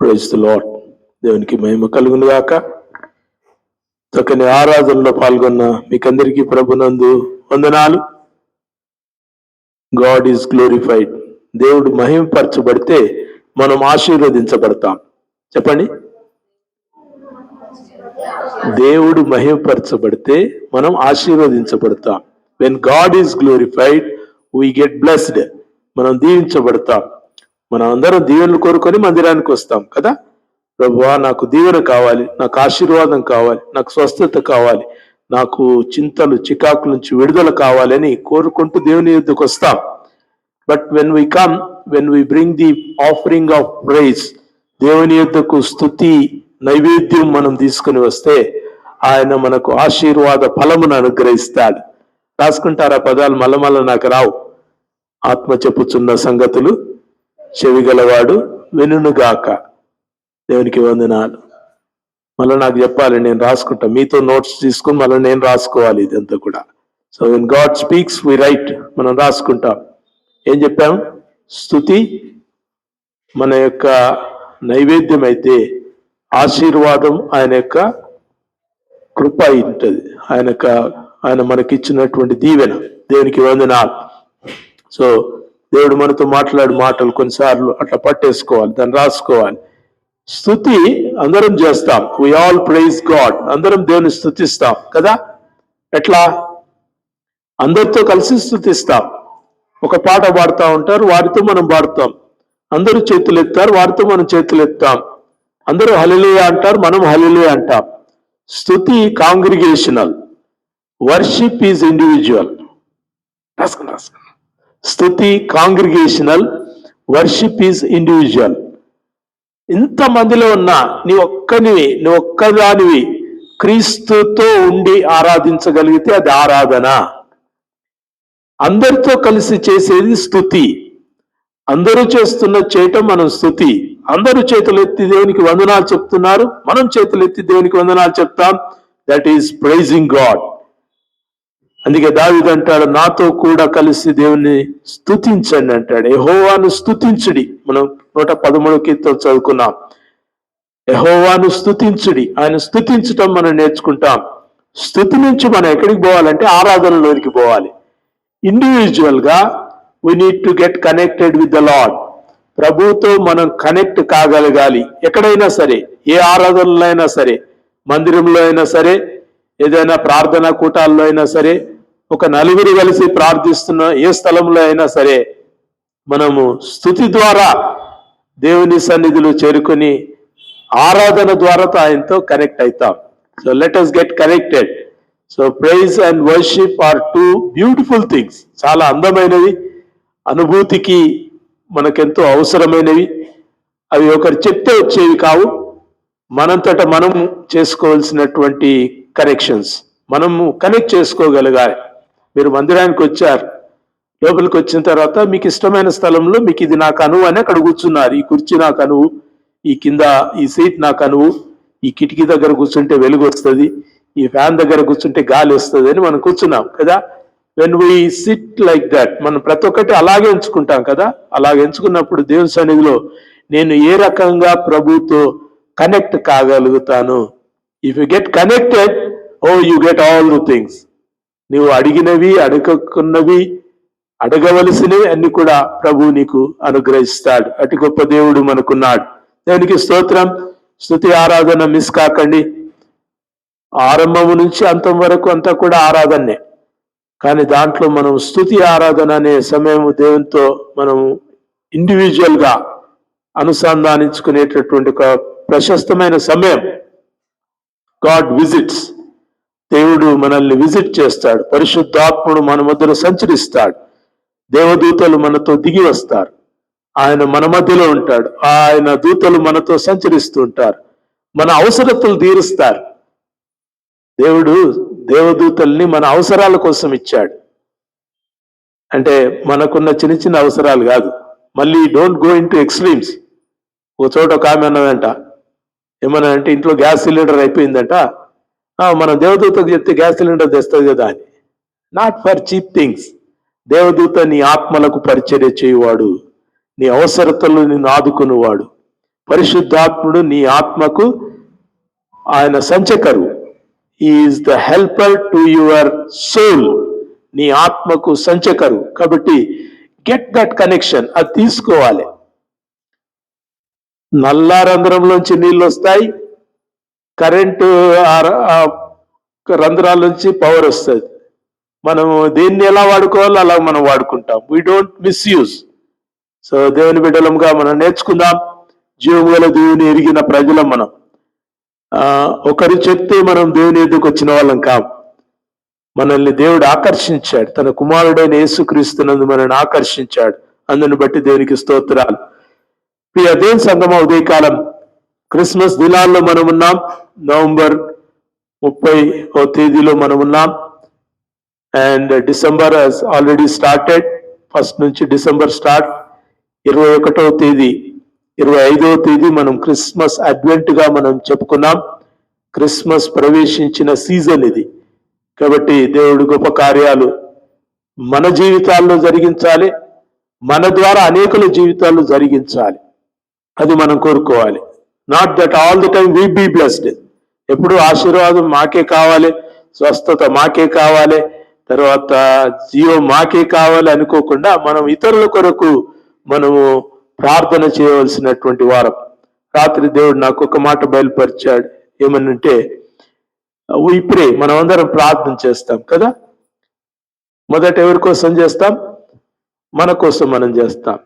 Praise the lord. దేవునికి మహిమ కలుగును గాక. చక్కని ఆరాధనలో పాల్గొన్న మీకందరికీ ప్రభునందు వందనాలు. God is glorified. దేవుడు మహిమపరచబడితే మనం ఆశీర్వదించబడతాం. చెప్పండి, దేవుడు మహిమపరచబడితే మనం ఆశీర్వదించబడతాం. When God is glorified we get blessed. మనం దీవించబడతాం. మనం అందరం దీవెనలు కోరుకొని మందిరానికి వస్తాం కదా. ప్రభువా, నాకు దీవెన కావాలి, నాకు ఆశీర్వాదం కావాలి, నాకు స్వస్థత కావాలి, నాకు చింతలు చికాకుల నుంచి విడుదల కావాలని కోరుకుంటూ దేవుని యొద్దకు వస్తాం. But when we bring the offering of praise, దేవుని యొద్దకు స్తుతి నైవేద్యం మనం తీసుకుని వస్తే ఆయన మనకు ఆశీర్వాద ఫలమును అనుగ్రహిస్తాడు. రాసుకుంటారా పదాలు? మళ్ళమల్ల నాకు రావు. ఆత్మ చెప్పుచున్న సంగతులు చెవిగలవాడు వినుగాక. దేవునికి వందనాలు. మళ్ళీ నాకు చెప్పాలి, నేను రాసుకుంటా. మీతో నోట్స్ తీసుకుని మళ్ళీ నేను రాసుకోవాలి ఇదంతా కూడా. So when God speaks we write. మనం రాసుకుంటాం. ఏం చెప్పాం? స్తుతి మన యొక్క నైవేద్యం అయితే ఆశీర్వాదం ఆయన యొక్క కృప ఉంటుంది. ఆయన మనకిచ్చినటువంటి దీవెన. దేవునికి వందనాలు. సో దేవుడు మనతో మాట్లాడు మాటలు కొన్నిసార్లు అట్లా పట్టేసుకోవాలి, దాన్ని రాసుకోవాలి. స్తుతి అందరం చేస్తాం. We all praise God. అందరం దేవుని స్తుతిస్తాం కదా. ఎట్లా? అందరితో కలిసి స్తుతిస్తాం. ఒక పాట పాడుతూ ఉంటారు, వారితో మనం పాడుతాం. అందరూ చేతులు ఎత్తారు, వారితో మనం చేతులు ఎత్తాం. అందరూ హల్లెలూయా అంటారు, మనం హల్లెలూయా అంటాం. స్తుతి కాంగ్రిగేషనల్, వర్షిప్ ఈజ్ ఇండివిజువల్. రాసుకున్నా. స్తుతి కాంగ్రిగేషనల్, వర్షిప్ ఈజ్ ఇండివిజువల్. ఇంతమందిలో ఉన్నా నీ ఒక్కదానివి క్రీస్తుతో ఉండి ఆరాధించగలిగితే అది ఆరాధన. అందరితో కలిసి చేసేది స్తుతి. అందరూ చేయటం మనం స్తుతి. అందరూ చేతులు ఎత్తి దేవునికి వందనాలు చెప్తున్నారు, మనం చేతులు ఎత్తి దేవునికి వందనాలు చెప్తాం. That is pricing God. అందుకే దావీదు అంటాడు, నాతో కూడా కలిసి దేవుని స్తుతించండి అంటాడు. యెహోవాను స్తుతించుడి. మనం 113 కీర్తన చదువుకున్నాం. యెహోవాను స్తుతించుడి. ఆయన స్తుతించటం మనం నేర్చుకుంటాం. స్తుతి నుంచి మనం ఎక్కడికి పోవాలంటే ఆరాధనలోనికి పోవాలి. ఇండివిజువల్ గా we need to get connected with the lord. ప్రభువుతో మనం కనెక్ట్ కాగలగాలి. ఎక్కడైనా సరే, ఏ ఆరాధనలో అయినా సరే, మందిరంలో అయినా సరే, ఏదైనా ప్రార్థనా కూటాల్లో అయినా సరే, ఒక నలుగురు కలిసి ప్రార్థిస్తున్న ఏ స్థలంలో అయినా సరే, మనము స్తుతి ద్వారా దేవుని సన్నిధిలో చేరుకొని ఆరాధన ద్వారా ఆయనతో కనెక్ట్ అవుతాం. So let us get connected. So praise and worship are two beautiful things. చాలా అందమైనవి, అనుభూతికి మనకెంతో అవసరమైనవి. అవి ఒకరు చెప్తే వచ్చేవి కావు, మనంతట మనం చేసుకోవాల్సినటువంటి కనెక్షన్స్. మనము కనెక్ట్ చేసుకోగలగాలి. మీరు మందిరానికి వచ్చారు, లోపలికి వచ్చిన తర్వాత మీకు ఇష్టమైన స్థలంలో మీకు ఇది నాకు అనువు అని అక్కడ కూర్చున్నారు. ఈ కుర్చీ నాకు అనువు, ఈ కింద ఈ సీట్ నాకు అనువు, ఈ కిటికీ దగ్గర కూర్చుంటే వెలుగు వస్తుంది, ఈ ఫ్యాన్ దగ్గర కూర్చుంటే గాలి వస్తుంది అని మనం కూర్చున్నాం కదా. When we SIT like that, మనం ప్రతి ఒక్కటి అలాగే ఎంచుకుంటాం కదా. అలాగే ఎంచుకున్నప్పుడు దేవుని సన్నిధిలో నేను ఏ రకంగా ప్రభుతో కనెక్ట్ కాగలుగుతాను. If you get connected, you get all the things. నువ్వు అడిగినవి, అడగకున్నవి, అడగవలసినవి అన్ని కూడా ప్రభు నీకు అనుగ్రహిస్తాడు. అతి గొప్ప దేవుడు మనకున్నాడు. దేవునికి స్తోత్రం. స్తుతి ఆరాధన మిస్ కాకండి. ఆరంభము నుంచి అంతం వరకు అంతా కూడా ఆరాధనే. కానీ దాంట్లో మనం స్తుతి ఆరాధన అనే సమయం దేవునితో మనం ఇండివిజువల్ గా అనుసంధానించుకునేటటువంటి ఒక ప్రశస్తమైన సమయం. God visits. దేవుడు మనల్ని విజిట్ చేస్తాడు. పరిశుద్ధాత్ముడు మన మధ్యలో సంచరిస్తాడు. దేవదూతలు మనతో దిగి వస్తారు. ఆయన మన మధ్యలో ఉంటాడు. ఆయన దూతలు మనతో సంచరిస్తూ ఉంటారు. మన అవసరతలు తీరుస్తారు. దేవుడు దేవదూతల్ని మన అవసరాల కోసం ఇచ్చాడు. అంటే మనకున్న చిన్న చిన్న అవసరాలు కాదు. మళ్ళీ don't go in to extremes. ఒక చోట ఒక ఆమె అన్నదంట, ఏమన్నా అంటే ఇంట్లో గ్యాస్ సిలిండర్ అయిపోయిందంట, మనం దేవదూతకు చెప్తే గ్యాస్ సిలిండర్ తెస్తుంది కదా అని. Not for cheap things. దేవదూత నీ ఆత్మలకు పరిచర్య చేయువాడు, నీ అవసరతలు నిన్ను ఆదుకునేవాడు. పరిశుద్ధాత్ముడు నీ ఆత్మకు ఆయన సంచకరు. Is the helper to your soul. నీ ఆత్మకు సంచకరు. కాబట్టి గెట్ దట్ కనెక్షన్, అది తీసుకోవాలి. నల్ల రంధ్రంలోంచి నీళ్ళు వస్తాయి, కరెంటు రంధ్రాల నుంచి పవర్ వస్తుంది. మనము దేన్ని ఎలా వాడుకోవాలో అలా మనం వాడుకుంటాం. We don't misuse. సో దేవుని బిడ్డలంగా మనం నేర్చుకుందాం. జీవము గల దేవుని ఎరిగిన ప్రజలం మనం. ఒకరు చెప్తే మనం దేవుని ఎదుకు వచ్చిన వాళ్ళం కాం. మనల్ని దేవుడు ఆకర్షించాడు, తన కుమారుడైన యేసుక్రీస్తునందు మనల్ని ఆకర్షించాడు. అందుని బట్టి దేవునికి స్తోత్రాలు. ప్రియ దేవుని సంగమా, ఉదయకాలం క్రిస్మస్ దినాల్లో మనం ఉన్నాం. నవంబర్ 30వ తేదీలో మనం ఉన్నాం. And December has already started. 1 నుంచి డిసెంబర్ స్టార్ట్. 21వ తేదీ 25వ తేదీ మనం క్రిస్మస్ అడ్వెంట్ గా మనం చెప్పుకున్నాం. క్రిస్మస్ ప్రవేశించిన సీజన్ ఇది. కాబట్టి దేవుడు గొప్ప కార్యాలు మన జీవితాల్లో జరిగించాలి, మన ద్వారా అనేకుల జీవితాల్లో జరిగించాలి. అది మనం కోరుకోవాలి. Not that all the time we be blessed. ఎప్పుడు ఆశీర్వాదం మాకే కావాలి, స్వస్థత మాకే కావాలి, తర్వాత జీవం మాకే కావాలి అనుకోకుండా మనం ఇతరుల కొరకు మనము ప్రార్థన చేయవలసినటువంటి వారం. రాత్రి దేవుడు నాకు ఒక మాట బయలుపరిచాడు. ఏమనంటే, ఇప్పుడే మనం అందరం ప్రార్థన చేస్తాం కదా. మొదట ఎవరి కోసం చేస్తాం? మన కోసం మనం చేస్తాం.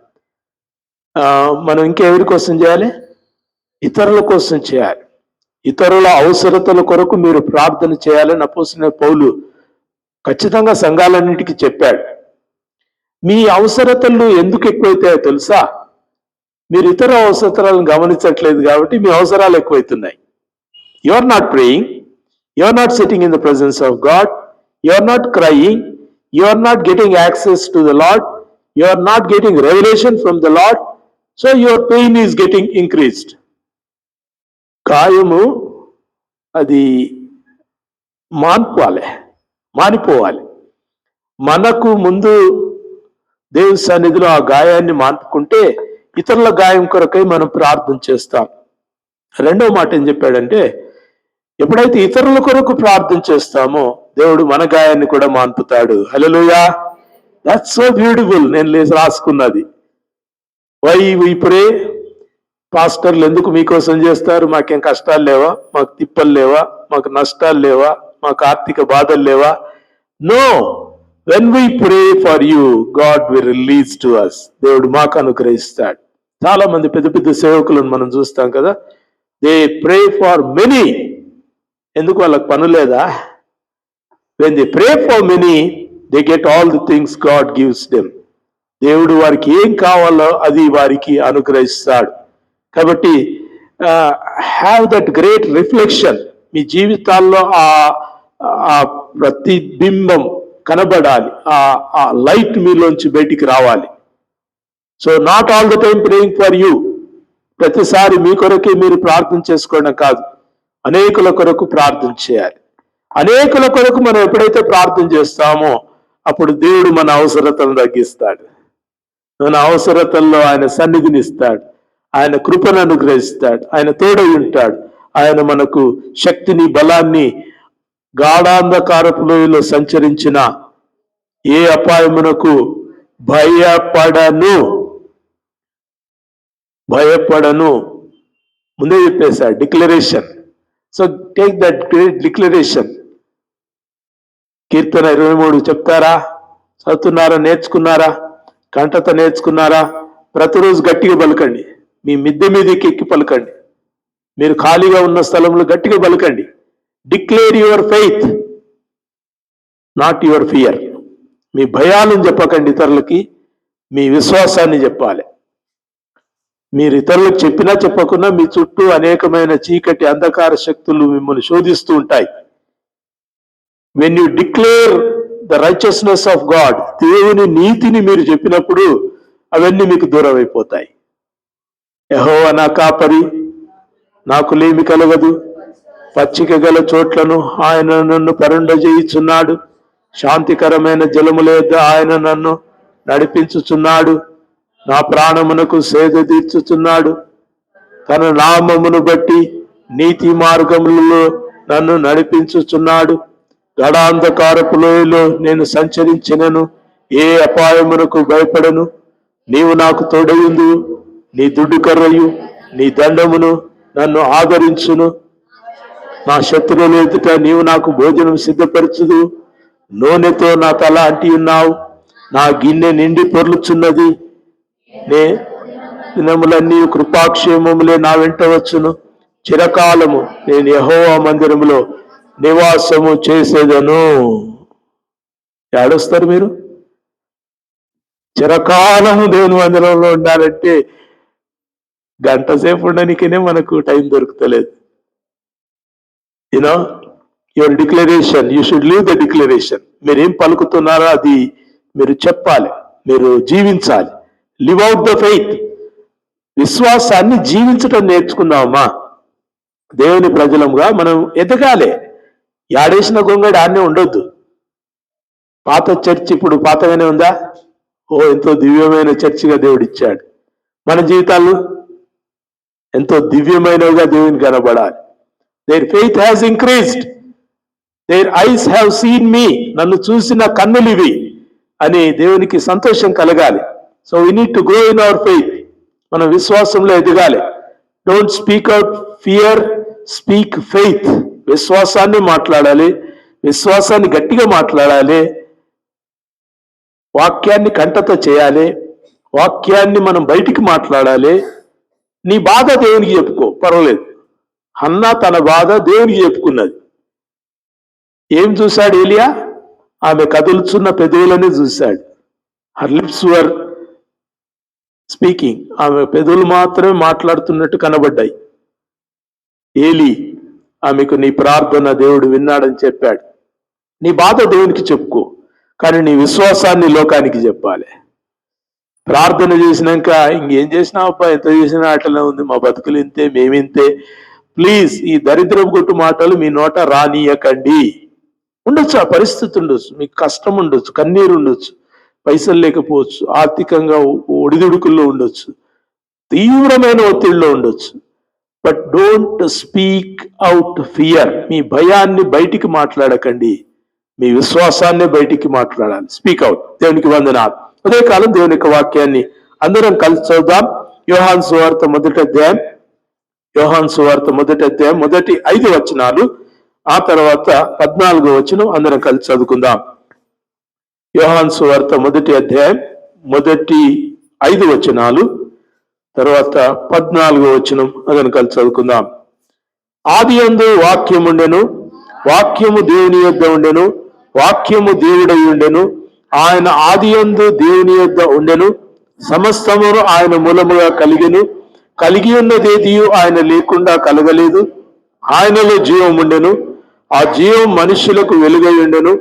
మనం ఇంకెవరి కోసం చేయాలి? ఇతరుల కోసం చేయాలి. ఇతరుల అవసరతల కొరకు మీరు ప్రార్థన చేయాలని అపోస్తలుడైన పౌలు ఖచ్చితంగా సంఘాలన్నిటికీ చెప్పాడు. మీ అవసరతలు ఎందుకు ఎక్కువైతాయో తెలుసా? మీరు ఇతర అవసరాలను గమనించట్లేదు కాబట్టి మీ అవసరాలు ఎక్కువైతున్నాయి. You are not praying, you are not sitting in the presence of God, you are not crying, you are not getting access to the Lord, you are not getting revolution from the Lord. So your pain is getting increased. గాయము అది మానిపోవాలి. మనకు ముందు దేవుని సన్నిధిలో ఆ గాయాన్ని మాన్పుకుంటే ఇతరుల గాయం కొరకై మనం ప్రార్థన చేస్తాం. రెండవ మాట ఏం చెప్పాడంటే, ఎప్పుడైతే ఇతరుల కొరకు ప్రార్థన చేస్తామో దేవుడు మన గాయాన్ని కూడా మాన్పుతాడు. హల్లెలూయా. That's so beautiful. నేను రాసుకున్నది. వై వి ప్రే. పాస్టర్లు ఎందుకు మీకోసం చేస్తారు? మాకేం కష్టాలు లేవా? మాకు తిప్పలు లేవా? మాకు నష్టాలు లేవా? మాకు ఆర్థిక బాధలు లేవా? No. When we pray for you, God will release to us. దేవుడు మాకు అనుగ్రహిస్తాడు. చాలా మంది పెద్ద పెద్ద సేవకులను మనం చూస్తాం కదా. They pray for many. ఎందుకు? వాళ్ళకి పను లేదా? When they pray for many, they get all the things God gives them. దేవుడు వారికి ఏం కావాలో అది వారికి అనుగ్రహిస్తాడు. కాబట్టి హ్యావ్ దట్ గ్రేట్ రిఫ్లెక్షన్. మీ జీవితాల్లో ఆ ప్రతిబింబం కనబడాలి, ఆ లైట్ మీలోంచి బయటికి రావాలి. So not all the time praying for you. ప్రతిసారి మీ కొరకే మీరు ప్రార్థన చేసుకోవడం కాదు, అనేకుల కొరకు ప్రార్థన చేయాలి. అనేకుల కొరకు మనం ఎప్పుడైతే ప్రార్థన చేస్తామో అప్పుడు దేవుడు మన అవసరతలను తగ్గిస్తాడు. మన అవసరతల్లో ఆయన సన్నిధిని ఇస్తాడు, ఆయన కృపను అనుగ్రహిస్తాడు, ఆయన తోడై ఉంటాడు. ఆయన మనకు శక్తిని, బలాన్ని, గాఢాంధకారపు లోయలో సంచరించిన ఏ అపాయమునకు భయపడను ముందే చెప్పేశాడు. Declaration. So take that great declaration. కీర్తన 23 చెప్తారా? చదువుతున్నారా? నేర్చుకున్నారా? కంటత నేర్చుకున్నారా? ప్రతిరోజు గట్టిగా పలకండి. మీ మిద్దె మీదకి ఎక్కి పలకండి. మీరు ఖాళీగా ఉన్న స్థలంలో గట్టిగా పలకండి. Declare your faith, not your fear. మీ భయాలను చెప్పకండి ఇతరులకి, మీ విశ్వాసాన్ని చెప్పాలి. మీరు ఇతరులకు చెప్పినా చెప్పకున్నా మీ చుట్టూ అనేకమైన చీకటి అంధకార శక్తులు మిమ్మల్ని శోధిస్తూ ఉంటాయి. When you declare the righteousness of God, దేవుని నీతిని మీరు చెప్పినప్పుడు అవన్నీ మీకు దూరం అయిపోతాయి. యెహోవా నా కాపరి, నాకు లేమి కలగదు. పచ్చిక గల చోట్లను ఆయన నన్ను పరుండజేయుచున్నాడు. శాంతికరమైన జలముల యొద్ద ఆయన నన్ను నడిపించుచున్నాడు. నా ప్రాణమునకు సేద తీర్చుచున్నాడు. తన నామమును బట్టి నీతి మార్గములలో నన్ను నడిపించుచున్నాడు. గడాంధకారపు లోయలో నేను సంచరించినను ఏ అపాయమునకు భయపడను. నీవు నాకు తోడయుందు, నీ దుడ్డు కర్రయు నీ దండమును నన్ను ఆదరించును. నా శత్రువుల ఎదుట నీవు నాకు భోజనం సిద్ధపరచుదు. నూనెతో నా తల అంటి ఉన్నావు, నా గిన్నె నిండి పొర్లుచున్నది. దినములన్నీ కృపాక్షేమములే నా వెంట వచ్చును. చిరకాలము నేను యెహోవా మందిరములో నివాసము చేసేదను. ఏడొస్తారు మీరు? చిరకాలము దేవుని మందిరంలో ఉండాలంటే గంట సేపు ఉండడానికనే మనకు టైం దొరుకుతలేదు. You know your declaration, you should leave the declaration. మీరేం పలుకుతున్నారో అది మీరు చెప్పాలి, మీరు జీవించాలి. Live out the faith. విశ్వాసాన్ని జీవించటం నేర్చుకుందామా? దేవుని ప్రజలముగా మనం ఎదగాలి. యాడేసిన గొంగడి ఆడనే ఉండొద్దు. పాత చర్చి ఇప్పుడు పాతగానే ఉందా? ఎంతో దివ్యమైన చర్చిగా దేవుడు ఇచ్చాడు. మన జీవితాలు ఎంతో దివ్యమైనవిగా దేవుని కనబడాలి. Their faith has increased, their eyes have seen me. నన్ను చూసిన కన్నులు ఇవి అని దేవునికి సంతోషం కలగాలి. So we need to grow in our faith. మనం విశ్వాసంలో ఎదగాలి. Don't speak out fear, speak faith. విశ్వాసాన్ని మాట్లాడాలి, విశ్వాసాన్ని గట్టిగా మాట్లాడాలి, వాక్యాన్ని కంటతో చేయాలి, వాక్యాన్ని మనం బయటికి మాట్లాడాలి. నీ బాధ దేవునికి చెప్పుకో, పర్వాలేదు. హన్నా తన బాధ దేవునికి చెప్పుకున్నది. ఏం చూశాడు ఏలియా? ఆమె కదులుచున్న పెదవులని చూశాడు. హర్ లిప్స్ వర్ స్పీకింగ్. ఆమె పెదవులు మాత్రమే మాట్లాడుతున్నట్టు కనబడ్డాయి. ఏలి ఆమెకు నీ ప్రార్థన దేవుడు విన్నాడని చెప్పాడు. నీ బాధ దేవునికి చెప్పుకో, కానీ నీ విశ్వాసాన్ని లోకానికి చెప్పాలి. ప్రార్థన చేసినాక ఇంకేం చేసినా అబ్బా, ఎంత చేసినా అట్లనే ఉంది, మా బతుకులు ఇంతే, మేమింతే. ప్లీజ్ ఈ దరిద్రపు కొట్టు మాటలు మీ నోట రానియకండి. ఉండొచ్చు, ఆ పరిస్థితి ఉండొచ్చు, మీకు కష్టం ఉండొచ్చు, కన్నీరు ఉండొచ్చు, పైసలు లేకపోవచ్చు, ఆర్థికంగా ఒడిదుడుకుల్లో ఉండొచ్చు, తీవ్రమైన ఒత్తిడిలో ఉండొచ్చు. But don't speak out fear. మీ భయాన్ని బయటికి మాట్లాడకండి, మీ విశ్వాసాన్ని బయటికి మాట్లాడాలి. Speak out. దేవునికి వందనాలు. అదే కాలం దేవుని యొక్క వాక్యాన్ని అందరం కలిసి చదువుదాం. యోహాను సువార్త మొదటి అధ్యాయం, యోహాను సువార్త మొదటి అధ్యాయం మొదటి 5 వచనాలు, ఆ తర్వాత 14వ వచనం అందరం కలిసి చదువుకుందాం. యోహాను సువార్త మొదటి అధ్యాయం మొదటి 5 వచనాలు, తర్వాత 14వ వచనం అందరం కలిసి చదువుకుందాం. ఆదియందు వాక్యముండెను, వాక్యము దేవుని యొద్ద ఉండెను, వాక్యము దేవుడై ఉండెను. ఆయన ఆదియందు దేవుని యొద్ద ఉండెను. సమస్తమును ఆయన మూలముగా కలిగెను. కలిగి ఉన్నదేదియు ఆయన లేకుండా కలగలేదు. ఆయనలో జీవం ఉండెను, ఆ జీవం మనుష్యులకు వెలుగై ఉండెను.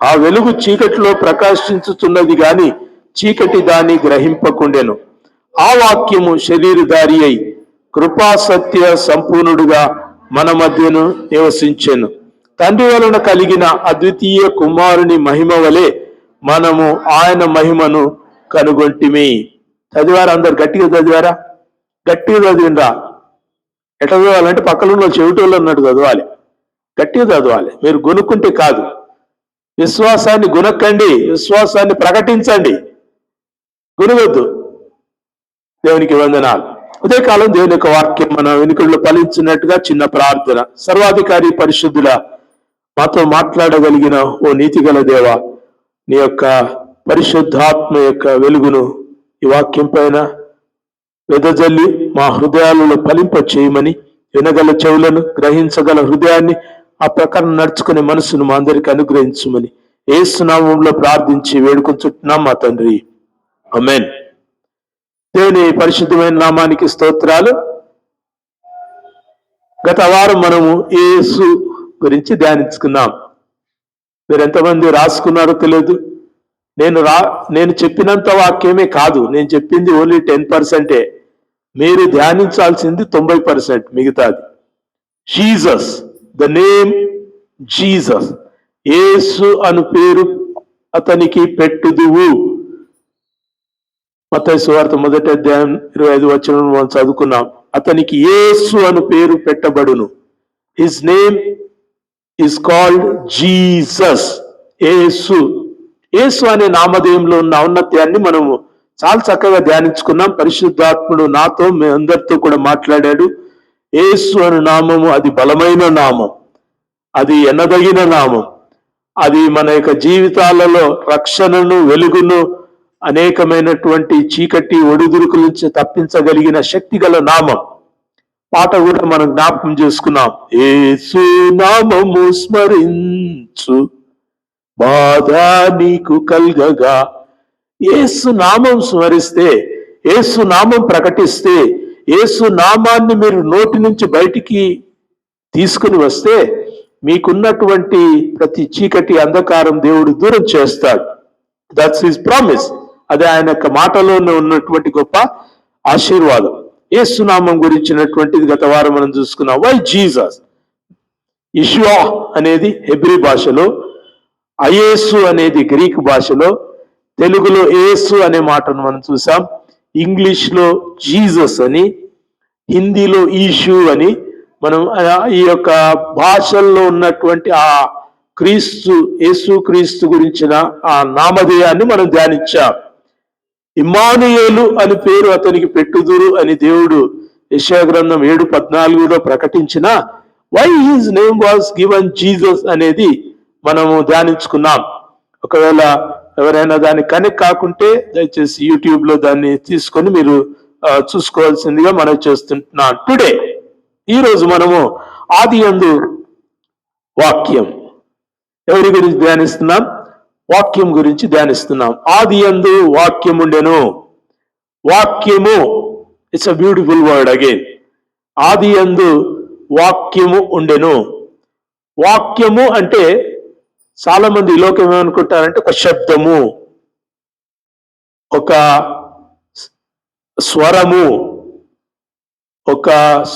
ఆ వెలుగు చీకటిలో ప్రకాశించుతున్నది గాని చీకటి దాన్ని గ్రహింపకుండెను. ఆ వాక్యము శరీరధారి అయి కృపా సత్య సంపూర్ణుడుగా మన మధ్యను నివసించెను. తండ్రి వలన కలిగిన అద్వితీయ కుమారుని మహిమ వలె మనము ఆయన మహిమను కనుగొంటిమి. చదివారా? అందరు గట్టిగా చదివారా? గట్టిగా చదివినరా? ఎట్లా చదవాలంటే పక్కన ఉన్న చెవిటోళ్ళు అన్నట్టు చదవాలి, గట్టిగా చదవాలి. మీరు గొనుక్కుంటే కాదు. విశ్వాసాన్ని గునక్కండి, విశ్వాసాన్ని ప్రకటించండి, గునవద్దు. దేవునికి వందనాలు. ఉదయకాలం దేవుని యొక్క వాక్యం మన వెనుకల్లో ఫలించినట్టుగా చిన్న ప్రార్థన. సర్వాధికారి పరిశుద్ధుల, మాతో మాట్లాడగలిగిన ఓ నీతిగల దేవ, నీ యొక్క పరిశుద్ధాత్మ యొక్క వెలుగును ఈ వాక్యం పైన వెదజల్లి మా హృదయాలలో ఫలింప చేయమని, వినగల చెవులను, గ్రహించగల హృదయాన్ని, ఆ ప్రకారం నడుచుకునే మనసును మా అందరికి అనుగ్రహించమని యేసు నామములో ప్రార్థించి వేడుకొంచుతున్నాం మా తండ్రి, ఆమేన్. దేవుని పరిశుద్ధమైన నామానికి స్తోత్రాలు. గత వారం మనము యేసు గురించి ధ్యానించుకున్నాం. మీరు ఎంతమంది రాసుకున్నారో తెలియదు. నేను చెప్పినంత వాక్యమే కాదు, నేను చెప్పింది ఓన్లీ 10%. మీరు ధ్యానించాల్సింది 90%, మిగతాది. జీసస్, ద నేమ్ జీసస్, యేసు అను పేరు అతనికి పెట్టుదువు. మత్తయి సువార్త మొదటి అధ్యాయం 25 వచనం మనం చదువుకున్నాం. అతనికి యేసు అను పేరు పెట్టబడును. His name is called Jesus. Yesu. Yesu అనే నామధేయంలో ఉన్న ఔన్నత్యాన్ని మనము చాలా చక్కగా ధ్యానించుకున్నాం. పరిశుద్ధాత్ముడు నాతో మీ అందరితో కూడా మాట్లాడాడు. యేసు అనే నామము అది బలమైన నామం, అది ఎన్నదగిన నామం, అది మన యొక్క జీవితాలలో రక్షణను, వెలుగును, అనేకమైనటువంటి చీకటి ఒడిదుడుకుల నుంచి తప్పించగలిగిన శక్తి గల నామం. పాట కూడా మనం జ్ఞాపకం చేసుకున్నాం. యేసు నామము స్మరించు బాధ నీకు కల్గగా. యేసు నామం స్మరిస్తే, యేసు నామం ప్రకటిస్తే, యేసు నామాన్ని మీరు నోటి నుంచి బయటికి తీసుకుని వస్తే మీకున్నటువంటి ప్రతి చీకటి అంధకారం దేవుడు దూరం చేస్తాడు. That's his promise. అది ఆయన యొక్క మాటలోనే ఉన్నటువంటి గొప్ప ఆశీర్వాదం. యేసు నామం గురించినటువంటిది గత వారం మనం చూసుకున్నాం. Why Jesus? యెషువా అనేది హెబ్రీ భాషలో, అయేసు అనేది గ్రీక్ భాషలో, తెలుగులో యేసు అనే మాటను మనం చూసాం. ఇంగ్లీష్లో జీసస్ అని, హిందీలో ఈషు అని. మనం ఈ యొక్క భాషల్లో ఉన్నటువంటి ఆ క్రీస్తు, యేసు క్రీస్తు గురించిన ఆ నామధేయాన్ని మనం ధ్యానించాం. ఇమ్మానుయేలు అని పేరు అతనికి పెట్టుదురు అని దేవుడు యెషయా గ్రంథం 7:14లో ప్రకటించిన why his name was given Jesus అనేది మనము ధ్యానించుకున్నాం. ఒకవేళ ఎవరైనా దాన్ని కనెక్ట్ కాకుంటే దయచేసి యూట్యూబ్ లో దాన్ని తీసుకొని మీరు చూసుకోవాల్సిందిగా మనం చేస్తుంటున్నాం. టుడే, ఈ రోజు మనము ఆదియందు వాక్యం ఎవరి గురించి ధ్యానిస్తున్నాం? వాక్యం గురించి ధ్యానిస్తున్నాం. ఆదియందు వాక్యం ఉండెను. వాక్యము, it's a beautiful word again. ఆదియందు వాక్యము ఉండెను. వాక్యము అంటే చాలా మంది ఈ లోకం ఏమనుకుంటారంటే ఒక శబ్దము, ఒక స్వరము, ఒక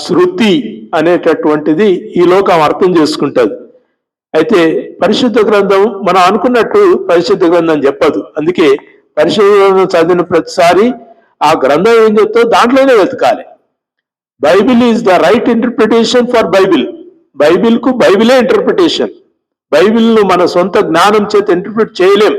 శృతి అనేటటువంటిది ఈ లోకం అర్థం చేసుకుంటుంది. అయితే పరిశుద్ధ గ్రంథం మనం అనుకున్నట్టు పరిశుద్ధ గ్రంథం చెప్పదు. అందుకే పరిశుద్ధ గ్రంథం చదివిన ప్రతిసారి ఆ గ్రంథం ఏం చెప్తుందో దాంట్లోనే వెతకాలి. Bible is the right interpretation for Bible. బైబిల్కు బైబిలే ఇంటర్ప్రిటేషన్. బైబిల్ను మన సొంత జ్ఞానం చేత ఇంటర్ప్రిట్ చేయలేం.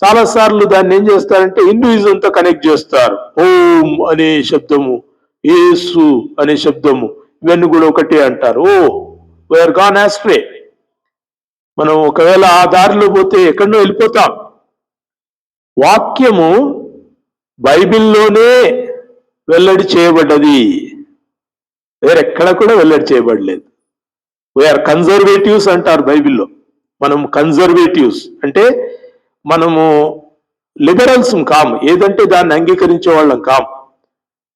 చాలాసార్లు దాన్ని ఏం చేస్తారంటే హిందూయిజంతో కనెక్ట్ చేస్తారు. ఓం అనే శబ్దము, యేసు అనే శబ్దము, ఇవన్నీ కూడా ఒకటే అంటారు. We are gone ఆస్ట్రే. మనం ఒకవేళ ఆ దారిలో పోతే ఎక్కడో వెళ్ళిపోతాం. వాక్యము బైబిల్లోనే వెల్లడి చేయబడ్డది, వేరెక్కడ కూడా వెల్లడి చేయబడలేదు. వీఆర్ కన్జర్వేటివ్స్ అంటారు బైబిల్లో. మనం కన్జర్వేటివ్స్ అంటే మనము లిబరల్స్ కాం, ఏదంటే దాన్ని అంగీకరించే వాళ్ళం కాం.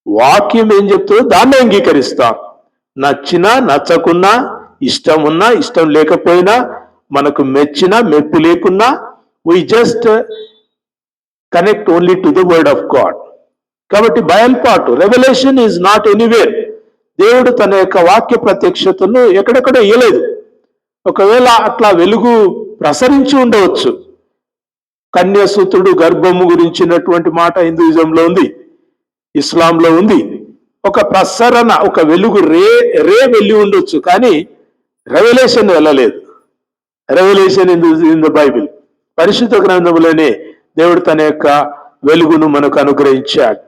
వాక్యం ఏం చెప్తుందో దాన్ని అంగీకరిస్తాం. నచ్చినా నచ్చకున్నా, ఇష్టం ఉన్నా ఇష్టం లేకపోయినా, మనకు మెచ్చినా మెప్పు లేకున్నా, we just connect only to the word of God. కాబట్టి బయల్పాటు, రెవల్యూషన్ ఈజ్ నాట్ ఎనీవేర్. దేవుడు తన యొక్క వాక్య ప్రత్యక్షతను ఎక్కడెక్కడ ఇయ్యలేదు. ఒకవేళ అట్లా వెలుగు ప్రసరించి ఉండవచ్చు. కన్యాసూత్రుడు గర్భము గురించినటువంటి మాట హిందూయిజంలో ఉంది, ఇస్లాంలో ఉంది. ఒక ప్రసరణ, ఒక వెలుగు రే వెళ్ళి ఉండొచ్చు, కానీ రెవల్యూషన్ వెళ్ళలేదు. రెవల్యూషన్ ఇన్ ద బైబిల్, పరిశుద్ధ గ్రంథములోనే దేవుడు తన యొక్క వెలుగును మనకు అనుగ్రహించాడు.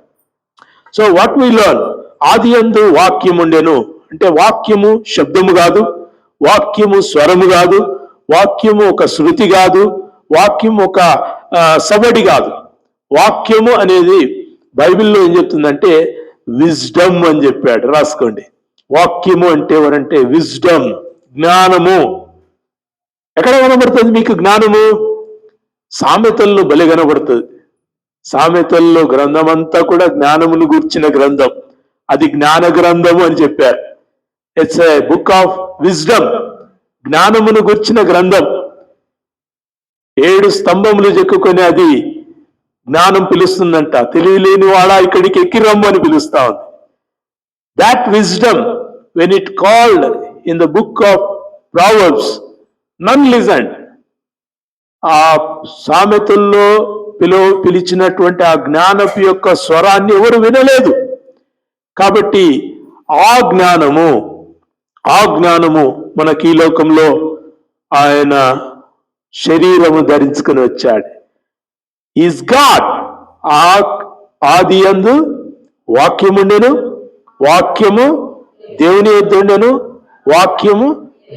So what we learn? ఆదియందు వాక్యం ఉండెను అంటే వాక్యము శబ్దము కాదు, వాక్యము స్వరము కాదు, వాక్యము ఒక శృతి కాదు, వాక్యము ఒక సవడి కాదు. వాక్యము అనేది బైబిల్లో ఏం చెప్తుందంటే విజ్డమ్ అని చెప్పాడు. రాసుకోండి. వాక్యము అంటే ఎవరంటే విజ్డమ్, జ్ఞానము. ఎక్కడ కనబడుతుంది మీకు జ్ఞానము? సామెతల్లో బలి కనబడుతుంది. సామెతల్లో గ్రంథం అంతా కూడా జ్ఞానమును గూర్చిన గ్రంథం. అది జ్ఞాన గ్రంథము అని చెప్పారు. It's a book of wisdom, జ్ఞానమును గూర్చిన గ్రంథం. 7 స్తంభములు చెక్కుకొని అది జ్ఞానం పిలుస్తుందంట. తెలియలేని వాడా ఇక్కడికి ఎక్కి రమ్ము అని పిలుస్తా ఉంది. That wisdom when it called in the book of Proverbs, none listen. ఆ సామెతల్లో పిలిచినటువంటి ఆ జ్ఞానపు యొక్క స్వరాన్ని ఎవరు వినలేదు. కాబట్టి ఆ జ్ఞానము మనకి ఈ లోకంలో ఆయన శరీరము ధరించుకుని వచ్చాడు. Is God. ఆది యందు వాక్యముండెను, వాక్యము దేవుని యొద్ద ఉండెను, వాక్యము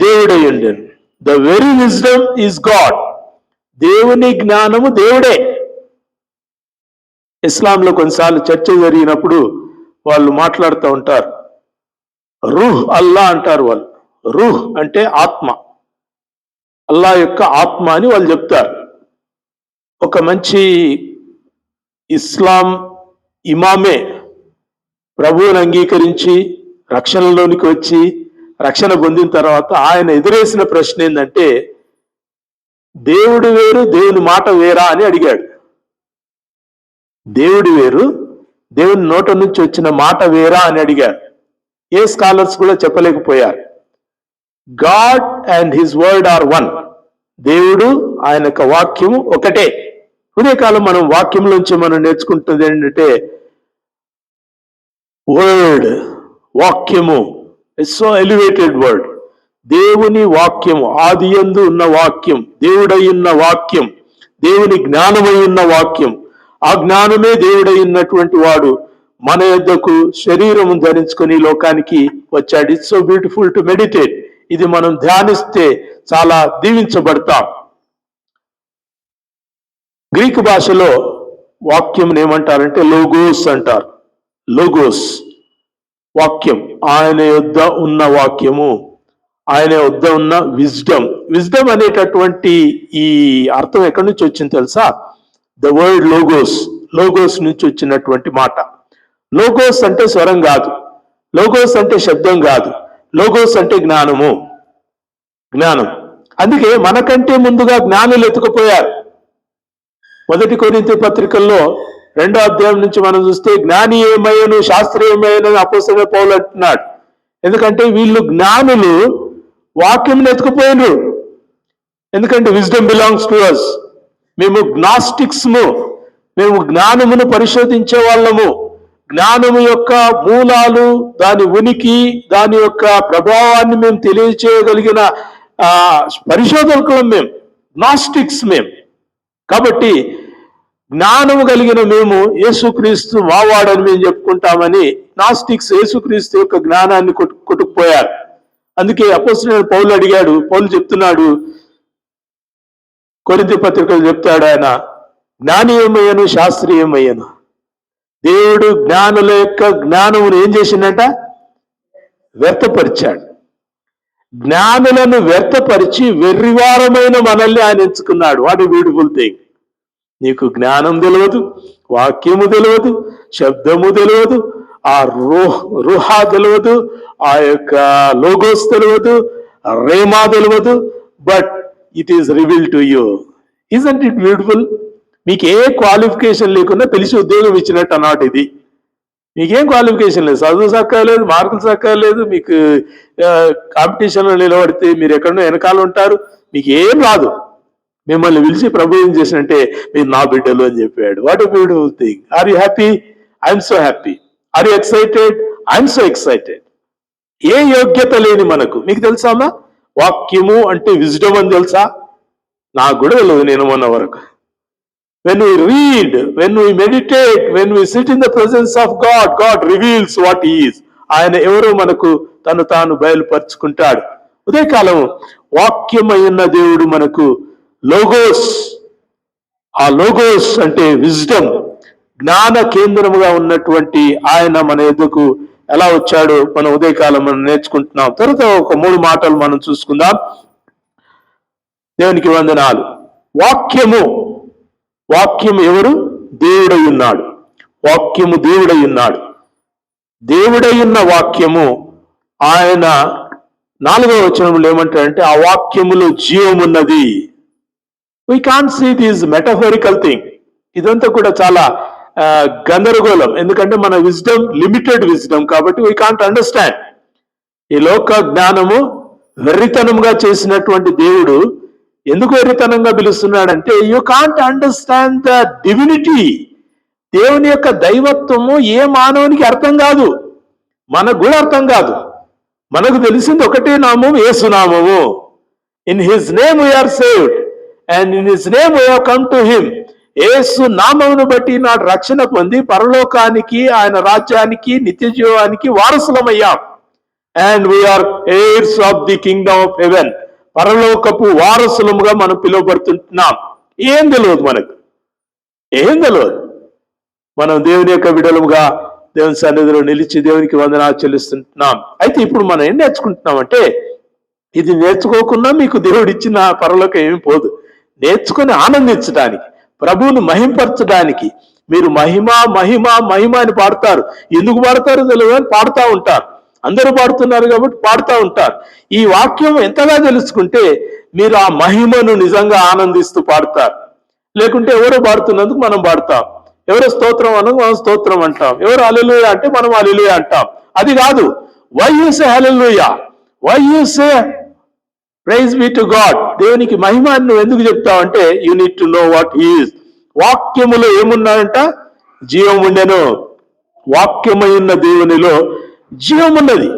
దేవుడై ఉండెను. The very wisdom is God. దేవుని జ్ఞానము దేవుడే. ఇస్లాంలో కొన్నిసార్లు చర్చ జరిగినప్పుడు వాళ్ళు మాట్లాడుతూ ఉంటారు, రూహ్ అల్లా అంటారు వాళ్ళు. రూహ్ అంటే ఆత్మ, అల్లా యొక్క ఆత్మ అని వాళ్ళు చెప్తారు. ఒక మంచి ఇస్లాం ఇమామే ప్రభువుని అంగీకరించి రక్షణలోనికి వచ్చి రక్షణ పొందిన తర్వాత ఆయన ఎదురేసిన ప్రశ్న ఏంటంటే, దేవుడు వేరు దేవుని మాట వేరా అని అడిగాడు. దేవుడు వేరు దేవుని నోట నుంచి వచ్చిన మాట వేరా అని అడిగాడు. ఏ స్కాలర్స్ కూడా చెప్పలేకపోయారు. God and his word are one. దేవుడు ఆయన యొక్క వాక్యము ఒకటే. ఉదయకాలం మనం వాక్యంలోంచి మనం నేర్చుకుంటుంది ఏంటంటే, వర్డ్, వాక్యము ఇట్స్ సో ఎలివేటెడ్ వర్డ్. దేవుని వాక్యము, ఆది యందు ఉన్న వాక్యం, దేవుడై ఉన్న వాక్యం, దేవుని జ్ఞానమై ఉన్న వాక్యం, ఆ జ్ఞానమే దేవుడై ఉన్నటువంటి వాడు మన యొద్దకు శరీరము ధరించుకొని లోకానికి వచ్చాడు. It's so beautiful to meditate. ఇది మనం ధ్యానిస్తే చాలా దీవించబడతాం. గ్రీకు భాషలో వాక్యం ఏమంటారంటే లోగోస్ అంటారు. లోగోస్ వాక్యం, ఆయన యొద్ద ఉన్న వాక్యము, ఆయన వద్ద ఉన్న విజ్డమ్. విజ్డమ్ అనేటటువంటి ఈ అర్థం ఎక్కడి నుంచి వచ్చింది తెలుసా? ద వర్డ్ లోగోస్, లోగోస్ నుంచి వచ్చినటువంటి మాట. లోగోస్ అంటే స్వరం కాదు, లోగోస్ అంటే శబ్దం కాదు, లోగోస్ అంటే జ్ఞానము, జ్ఞానం. అందుకే మనకంటే ముందుగా జ్ఞానులు ఎత్తుకుపోయారు. 1 కొరింథీ పత్రికల్లో 2వ అధ్యాయం నుంచి మనం చూస్తే జ్ఞాని ఏమయ్యను శాస్త్రి ఏమయ్యను అపోస్తలుడైన పౌలు అంటున్నాడు. ఎందుకంటే వీళ్ళు జ్ఞానులు వాక్యం ఎత్తుకుపోయినరు. ఎందుకంటే విజ్డమ్ బిలాంగ్స్ టు అస్. మేము గ్నాస్టిక్స్ము, మేము జ్ఞానమును పరిశోధించే వాళ్ళము. జ్ఞానము యొక్క మూలాలు, దాని ఉనికి, దాని యొక్క ప్రభావాన్ని మేము తెలియచేయగలిగిన పరిశోధకులం మేము, గ్నాస్టిక్స్ మేము. కాబట్టి జ్ఞానము కలిగిన మేము యేసుక్రీస్తు మావాడని మేము చెప్పుకుంటామని నాస్టిక్స్ యేసుక్రీస్తు యొక్క జ్ఞానాన్ని కొట్టుకుపోయారు. అందుకే అపోస్తలుడైన పౌలు అడిగాడు, పౌలు చెప్తున్నాడు, కొరింథీ పత్రికలు చెప్తాడు ఆయన, జ్ఞాని ఏమయ్యను శాస్త్రి ఏమయ్యను. దేవుడు జ్ఞానుల యొక్క జ్ఞానమును ఏం చేసిండట? వ్యర్థపరిచాడు. జ్ఞానులను వ్యర్థపరిచి వెర్రివారమైన మనల్ని ఆయన ఎంచుకున్నాడు. What a beautiful thing. నీకు జ్ఞానం తెలియదు, వాక్యము తెలియదు, శబ్దము తెలియదు, ఆ రుహా తెలియదు, ఆ యొక్క లోగోస్ తెలియదు, రేమా తెలియదు, but it is reveal to you. Isn't it beautiful? మీకు ఏ క్వాలిఫికేషన్ లేకుండా తెలిసి ఉద్యోగం ఇచ్చినట్టు అన్నమాట ఇది. మీకేం క్వాలిఫికేషన్ లేదు, చదువు సక్కలేదు, మార్కులు సక్కలేదు, మీకు కాంపిటీషన్లో నిలబడితే మీరు ఎక్కడో వెనకాల ఉంటారు, మీకు ఏం రాదు. మిమ్మల్ని పిలిచి ప్రభు ఏం చేసినంటే మీరు నా బిడ్డలు అని చెప్పాడు. What a beautiful thing. Are you happy? I'm so happy. Are you excited? I'm so excited. ఏ యోగ్యత లేని మనకు, మీకు తెలుసామా వాక్యము అంటే విజ్డమ్ అని తెలుసా? నాకు కూడా తెలియదు నేను మొన్న వరకు. When we read, when we meditate, when we sit in the presence of God, God reveals what He is. ఆయన ఎవరో మనకు తను తాను బయలుపరుచుకుంటాడు. ఉదయకాలం వాక్యమైన దేవుడు మనకు లోగోస్, ఆ లోగోస్ అంటే విజ్డమ్, జ్ఞాన కేంద్రముగా ఉన్నటువంటి ఆయన మన ఎదుకు ఎలా వచ్చాడో మనం ఉదయకాలం మనం నేర్చుకుంటున్నాం. తర్వాత ఒక 3 మాటలు మనం చూసుకుందాం. దేవునికి వందనాలు. వాక్యము, వాక్యం ఎవరు? దేవుడై ఉన్నాడు. వాక్యము దేవుడై ఉన్నాడు. దేవుడై ఉన్న వాక్యము ఆయన 4వ వచనంలో ఏమంటారంటే ఆ వాక్యములో జీవమున్నది. We can't see this metaphorical thing. ఇదంతా కూడా చాలా గందరగోళం. ఎందుకంటే మన విజ్డమ్ లిమిటెడ్ విజ్డమ్ కాబట్టి వీ కాంట్ అండర్స్టాండ్. ఈ లోక జ్ఞానము వెర్రితనంగా చేసినటువంటి దేవుడు ఎందుకు వెర్రితనంగా పిలుస్తున్నాడంటే you can't understand the divinity. దేవుని యొక్క దైవత్వము ఏ మానవునికి అర్థం కాదు. మనకు కూడా అర్థం కాదు. మనకు తెలిసింది ఒకటే నామం, యేసునామము. In his name we are saved and in his name we have come to him. యేసు నామమును బట్టి నాడు రక్షణ పొంది పరలోకానికి, ఆయన రాజ్యానికి, నిత్య జీవానికి వారసులమయ్యాం. And we are heirs of the kingdom of heaven. పరలోకపు వారసులముగా మనం పిలువబడుతుంటున్నాం. ఏం తెలియదు మనకు, ఏం తెలియదు. మనం దేవుని యొక్క బిడ్డలుగా దేవుని సన్నిధిలో నిలిచి దేవునికి వందనాలు చెల్లిస్తుంటున్నాం. అయితే ఇప్పుడు మనం ఏం నేర్చుకుంటున్నామంటే, ఇది నేర్చుకోకుండా మీకు దేవుడు ఇచ్చిన పరలోకం ఏమి పోదు. నేర్చుకుని ఆనందించడానికి, ప్రభువును మహింపరచడానికి. మీరు మహిమ మహిమ మహిమ అని పాడతారు. ఎందుకు పాడతారో తెలియదు అని పాడుతూ ఉంటారు. అందరూ పాడుతున్నారు కాబట్టి పాడుతూ ఉంటారు. ఈ వాక్యం ఎంతగా తెలుసుకుంటే మీరు ఆ మహిమను నిజంగా ఆనందిస్తూ పాడతారు. లేకుంటే ఎవరో పాడుతున్నందుకు మనం పాడతాం, ఎవరో స్తోత్రం అన్నది మనం స్తోత్రం అంటాం, ఎవరు హల్లెలూయా అంటే మనం హల్లెలూయా అంటాం. అది కాదు. Why you say hallelujah, why you say praise be to God. దేవునికి మహిమ అని నువ్వు ఎందుకు చెప్తావంటే, you need to know what he is. వాక్యములో ఏమున్నాయంట? జీవం ఉండెను. వాక్యమై ఉన్న దేవునిలో జీవం ఉన్నది.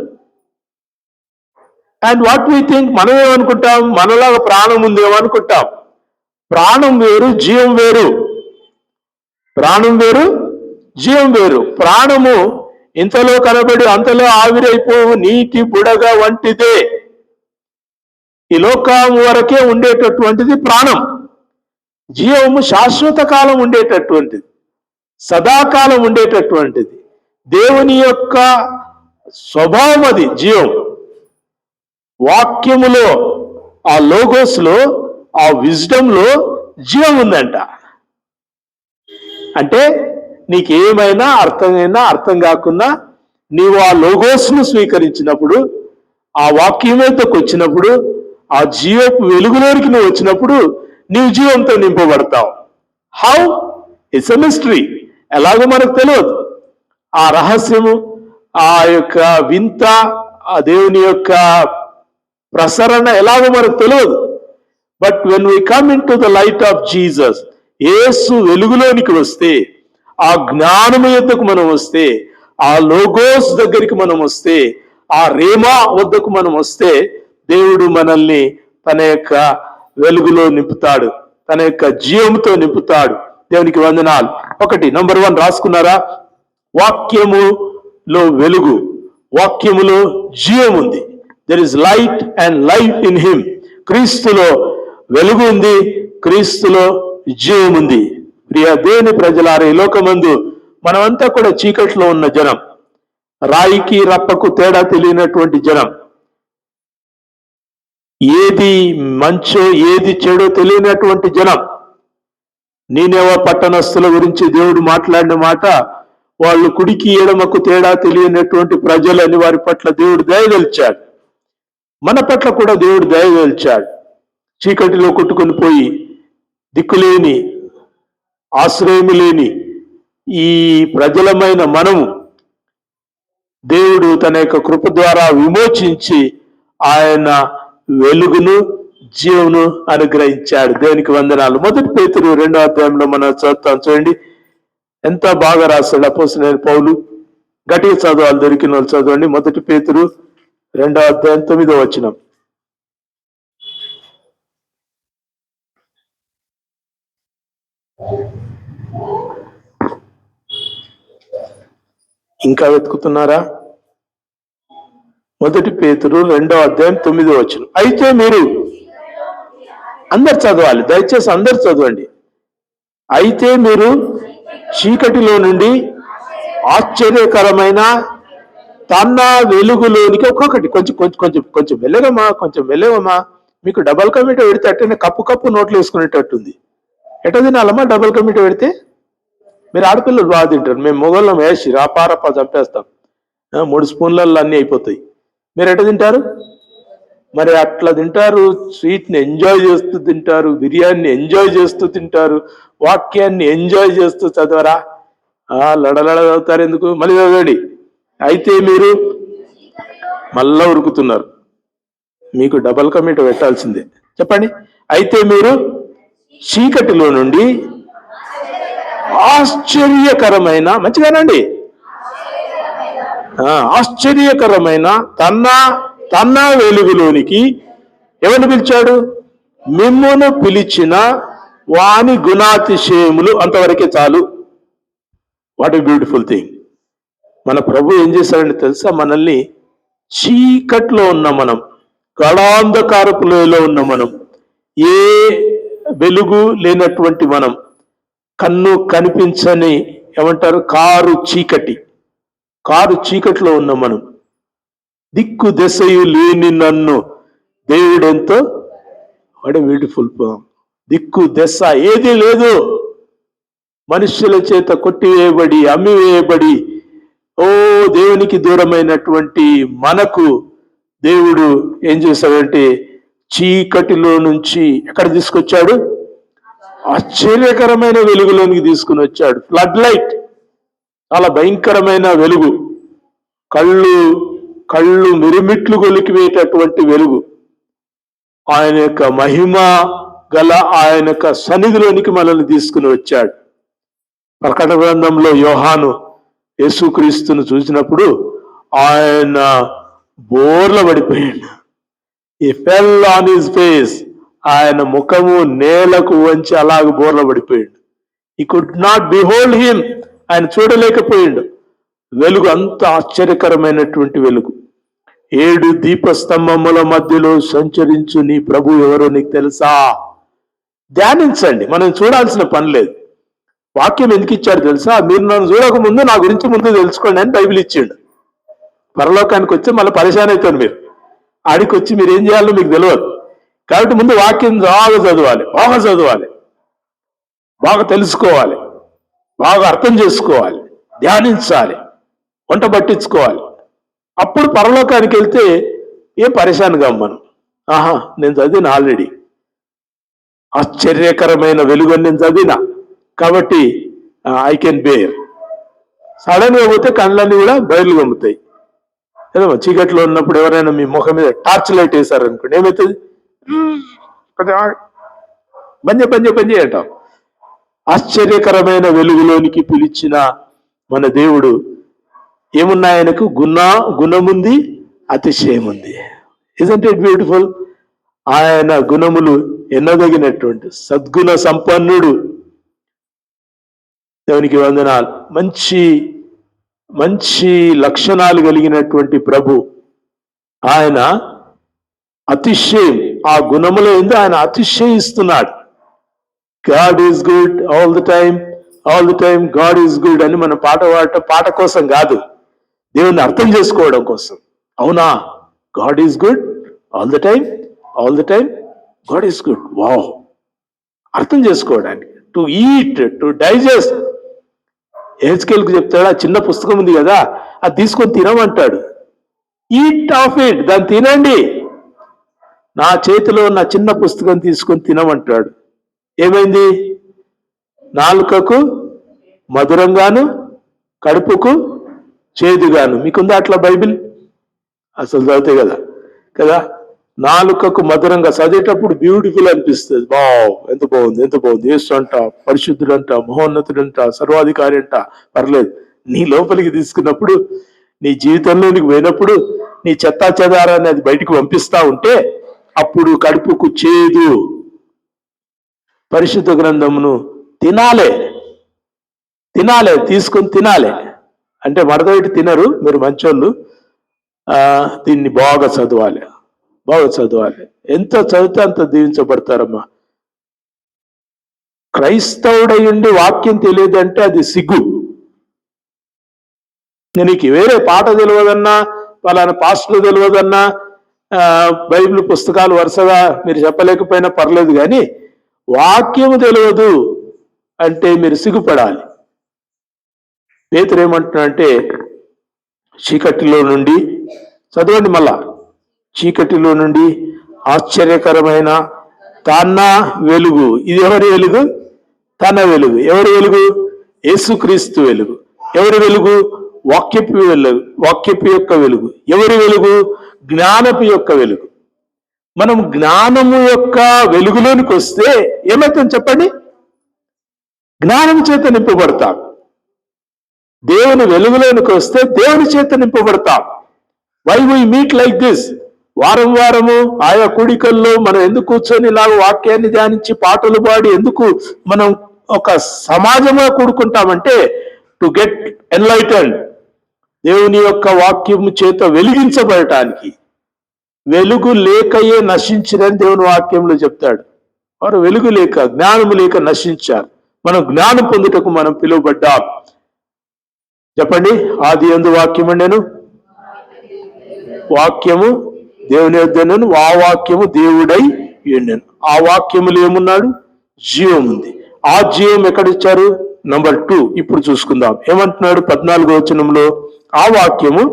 అండ్ వాట్ వీ థింక్, మనం ఏమనుకుంటాం? మనలాగా ప్రాణం ఉందేమో అనుకుంటాం. ప్రాణం వేరు, జీవం వేరు. ప్రాణం వేరు, జీవం వేరు. ప్రాణము ఇంతలో కనబడి అంతలో ఆవిరైపోవు నీటి బుడగ వంటిదే. ఈ లోకం వరకే ఉండేటటువంటిది ప్రాణం. జీవము శాశ్వత కాలం ఉండేటటువంటిది, సదాకాలం ఉండేటటువంటిది. దేవుని యొక్క స్వభావం అది జీవం. వాక్యములో, ఆ లోగోస్లో, ఆ విజ్డమ్లో జీవం ఉందంట. అంటే నీకేమైనా అర్థమైనా అర్థం కాకున్నా నీవు ఆ లోగోస్ను స్వీకరించినప్పుడు, ఆ వాక్యమేతకు వచ్చినప్పుడు, ఆ జీవపు వెలుగులోనికి నువ్వు వచ్చినప్పుడు నీవు జీవంతో నింపబడతావు. హౌ? It's a mystery. ఎలాగో మనకు తెలియదు. ఆ రహస్యము, ఆ యొక్క వింత, ఆ దేవుని యొక్క ప్రసరణ ఎలాగో మనకు తెలియదు. But when we come into the light of Jesus, Yesu వెలుగులోనికి వస్తే, ఆ జ్ఞానము యొద్దకు మనం వస్తే, ఆ లోగోస్ దగ్గరికి మనం వస్తే, ఆ రేమా వద్దకు మనం వస్తే, దేవుడు మనల్ని తన యొక్క వెలుగులో నింపుతాడు, తన యొక్క జీవంతో నింపుతాడు. దేవునికి వందనాలు. ఒకటి, నంబర్ 1 రాసుకున్నారా? వాక్యములో వెలుగు, వాక్యములో జీవం ఉంది. There is light and life in him. క్రీస్తులో వెలుగు ఉంది, క్రీస్తులో జీవం ఉంది. ప్రియ దేవుని ప్రజలారా, ఈ లోకమందు మనమంతా కూడా చీకట్లో ఉన్న జనం, రాయికి రప్పకు తేడా తెలియనటువంటి జనం, ఏది మంచో ఏది చెడో తెలియనటువంటి జనం. నీనెవా పట్టణస్థుల గురించి దేవుడు మాట్లాడిన మాట, వాళ్ళు కుడికి ఎడమకు తేడా తెలియనటువంటి ప్రజలని వారి పట్ల దేవుడు దయగలిచాడు. మన పట్ల కూడా దేవుడు దయగలిచాడు. చీకటిలో కొట్టుకొని పోయి దిక్కులేని, ఆశ్రయము లేని ఈ ప్రజలమైన మనము దేవుడు తన యొక్క కృప ద్వారా విమోచించి ఆయన వెలుగును జీవను అనుగ్రహించాడు. దేవునికి వందనాలు. 1 పేతురు 2వ అధ్యాయంలో మనం చదువుతాం. చూడండి ఎంత బాగా రాశాడు అపోస్తలుడైన పౌలు. గట్టిగా చదవాలి, దొరికిన వాళ్ళు చదవండి. 1 పేతురు 2వ అధ్యాయం 9వ వచనం. ఇంకా వెతుకుతున్నారా? 1 పేతురు 2వ అధ్యాయం 9వ వచనం. అయితే మీరు అందరు చదవాలి, దయచేసి అందరు చదవండి. అయితే మీరు చీకటిలో నుండి ఆశ్చర్యకరమైన తన వెలుగులోనికి, ఒక్కొక్కటి కొంచెం కొంచెం కొంచెం కొంచెం వెళ్ళగమ్మా, కొంచెం వెళ్ళగమ్మా. మీకు డబల్ కమిట పెడితే అట్టనే కప్పు నోట్లు వేసుకునేటట్టుంది. ఎట తినాలమ్మా డబల్ కమిట పెడితే? మీరు ఆడపిల్లలు బాగా తింటారు, మేము మొగోళ్ళం వేసి రాపారపా చంపేస్తాం. 3 స్పూన్లలో అన్నీ అయిపోతాయి. మీరు ఎట తింటారు? మరి అట్లా తింటారు. స్వీట్ని ఎంజాయ్ చేస్తూ తింటారు, బిర్యానీని ఎంజాయ్ చేస్తూ తింటారు, వాక్యాన్ని ఎంజాయ్ చేస్తూ చదవరా? లడలడ చదువుతారు ఎందుకు? మళ్ళీ చదవండి. అయితే మీరు మళ్ళా ఉరుకుతున్నారు, మీకు డబల్ కమిట పెట్టాల్సిందే. చెప్పండి. అయితే మీరు చీకటిలో నుండి ఆశ్చర్యకరమైన, మంచిగానండి, ఆశ్చర్యకరమైన తన వెలుగులోనికి ఎవరిని పిలిచాడు? మిమ్మును పిలిచిన వాని గుణాతిశయములు. అంతవరకే చాలు. What a beautiful thing. మన ప్రభు ఏం చేశాడని తెలుసా? మనల్ని చీకట్లో ఉన్న మనం, గాఢాంధకారపులో ఉన్న మనం, ఏ వెలుగు లేనటువంటి మనం, కన్ను కనిపించని ఏమంటారు కారు చీకట్లో ఉన్న మనం, దిక్కు దశయు లేని నన్ను దేవుడెంతో వాడే బ్యూటిఫుల్. దిక్కు దశ ఏది లేదు, మనుష్యుల చేత కొట్టివేయబడి అమ్మివేయబడి దేవునికి దూరమైనటువంటి మనకు దేవుడు ఏం చేశాడంటే చీకటిలో నుంచి ఎక్కడ తీసుకొచ్చాడు? ఆశ్చర్యకరమైన వెలుగులోనికి తీసుకుని వచ్చాడు. ఫ్లడ్ లైట్, చాలా భయంకరమైన వెలుగు, కళ్ళు మిరుమిట్లు గొలికివేటటువంటి వెలుగు. ఆయన యొక్క మహిమ గల ఆయన యొక్క సన్నిధిలోనికి మనల్ని తీసుకుని వచ్చాడు. ప్రకటన గ్రంథంలో యోహాను యేసుక్రీస్తును చూసినప్పుడు ఆయన బోర్ల పడిపోయాడు. ఈ ఫెల్ ఆన్ హిస్ ఫేస్, ఆయన ముఖము నేలకు వంచి అలాగ బోర్ల పడిపోయాడు. ఈ కుడ్ నాట్ బిహోల్డ్ హిమ్, ఆయన చూడలేకపోయాడు. వెలుగు అంత ఆశ్చర్యకరమైనటువంటి వెలుగు. 7 దీపస్తంభముల మధ్యలో సంచరించు నీ ప్రభు ఎవరో నీకు తెలుసా? ధ్యానించండి, మనం చూడాల్సిన పని లేదు. వాక్యం ఎందుకు ఇచ్చాడు తెలుసా? మీరు నన్ను చూడక ముందు నా గురించి ముందు తెలుసుకోండి అని బైబిల్ ఇచ్చిండు. పరలోకానికి వచ్చి మళ్ళీ పరిశాన్ అవుతారు మీరు. ఆడికి వచ్చి మీరు ఏం చేయాలో మీకు తెలియదు. కాబట్టి ముందు వాక్యం బాగా చదవాలి, బాగా తెలుసుకోవాలి, బాగా అర్థం చేసుకోవాలి, ధ్యానించాలి, వంట పట్టించుకోవాలి. అప్పుడు పరలోకానికి వెళ్తే ఏం పరిశాన్ కాం మనం. నేను చదివిన ఆల్రెడీ ఆశ్చర్యకరమైన వెలుగు నేను చదివినా కాబట్టి ఐ కెన్ బేర్. సడన్ గా పోతే కళ్ళన్నీ కూడా బయలు గమ్ముతాయి. ఏదమ్మా చీకట్లో ఉన్నప్పుడు ఎవరైనా మీ ముఖం మీద టార్చ్ లైట్ వేశారనుకోండి, ఏమవుతుంది? బంజే అంటాం. ఆశ్చర్యకరమైన వెలుగులోనికి పిలిచిన మన దేవుడు ఏమున్నాయి? ఆయనకు గుణముంది, అతిశయం ఉంది. Isn't it beautiful? ఆయన గుణములు ఎన్నదగినటువంటి సద్గుణ సంపన్నుడు. దేవునికి వందనాలు. మంచి లక్షణాలు కలిగినటువంటి ప్రభు. ఆయన అతిశయం, ఆ గుణములో ఏందో ఆయన అతిశయిస్తున్నాడు. God is good all the time God is good అని మనం పాట కోసం కాదు, దేవుణ్ణి అర్థం చేసుకోవడం కోసం. అవునా, God is good all the time God is good. Wow, అర్థం చేసుకోవడానికి, టు ఈట్, టు డైజెస్ట్. హెచ్కేల్కి చెప్తాడు, ఆ చిన్న పుస్తకం ఉంది కదా, అది తీసుకొని తినమంటాడు. ఈట్ ఆఫ్ ఇట్, దాన్ని తినండి. నా చేతిలో ఉన్న చిన్న పుస్తకం తీసుకొని తినమంటాడు. ఏమైంది? నాలుకకు మధురంగాను, కడుపుకు చేదుగాను. మీకుందా అట్లా బైబిల్? అసలు చదివితే కదా నాలుకకు మధురంగా చదివేటప్పుడు బ్యూటిఫుల్ అనిపిస్తుంది. ఎంత బాగుంది. యేసు అంట, పరిశుద్ధుడంట, మహోన్నతుడంట, సర్వాధికారి అంట. పర్లేదు, నీ లోపలికి తీసుకున్నప్పుడు, నీ జీవితంలోనికి పోయినప్పుడు నీ చెత్తా చెదారాన్ని అది బయటికి పంపిస్తా ఉంటే అప్పుడు కడుపుకు చేదు. పరిశుద్ధ గ్రంథమును తినాలే, తీసుకొని తినాలి. అంటే మడతపెట్టి తినరు మీరు మంచోళ్ళు. దీన్ని బాగా చదవాలి. ఎంత చదివితే అంత దీవించబడతారమ్మా. క్రైస్తవుడయ్యుండి వాక్యం తెలియదంటే అది సిగ్గు. నీకు వేరే పాట తెలియదన్నా, పలానా పాస్టర్ తెలియదన్నా, బైబిల్ పుస్తకాలు వరుసగా మీరు చెప్పలేకపోయినా పర్లేదు, కానీ వాక్యము తెలియదు అంటే మీరు సిగ్గుపడాలి. పేతురు ఏమంటున్నాడంటే, చీకటిలో నుండి చదవండి, మళ్ళా చీకటిలో నుండి ఆశ్చర్యకరమైన తన వెలుగు. ఇది ఎవరి వెలుగు? తన వెలుగు. ఎవరి వెలుగు? యేసుక్రీస్తు వెలుగు. ఎవరి వెలుగు? వాక్యపు యొక్క వెలుగు. ఎవరి వెలుగు? జ్ఞానపు యొక్క వెలుగు. మనం జ్ఞానము యొక్క వెలుగులోనికి వస్తే ఏమవుతుంది చెప్పండి? జ్ఞానం చేత నింపబడతాం. దేవుని వెలుగులోనికి వస్తే దేవుని చేత నింపబడతాం. Why we meet like this? వారం వారము ఆయా కూడికల్లో మనం ఎందుకు కూర్చొని ఇలా వాక్యాన్ని ధ్యానించి పాటలు పాడి ఎందుకు మనం ఒక సమాజంగా కూడుకుంటామంటే టు గెట్ ఎన్లైటెండ్, దేవుని యొక్క వాక్యము చేత వెలిగించబడటానికి. వెలుగు లేకయే నశించిరని దేవుని వాక్యంలో చెప్తాడు. వారు వెలుగు లేక, జ్ఞానము లేక నశించారు. మనం జ్ఞానం పొందుటకు మనం పిలువబడ్డాం. చెప్పండి, ఆది యందు వాక్యము ఉండెను, వాక్యము దేవుని యొద్దనెను, ఆ వాక్యము దేవుడై ఉండెను. ఆ వాక్యములు ఏమున్నాడు? జీవం ఉంది. ఆ జీవం ఎక్కడిచ్చారు? నంబర్ 2 ఇప్పుడు చూసుకుందాం. ఏమంటున్నాడు 14వ వచనంలో? ఆ వాక్యము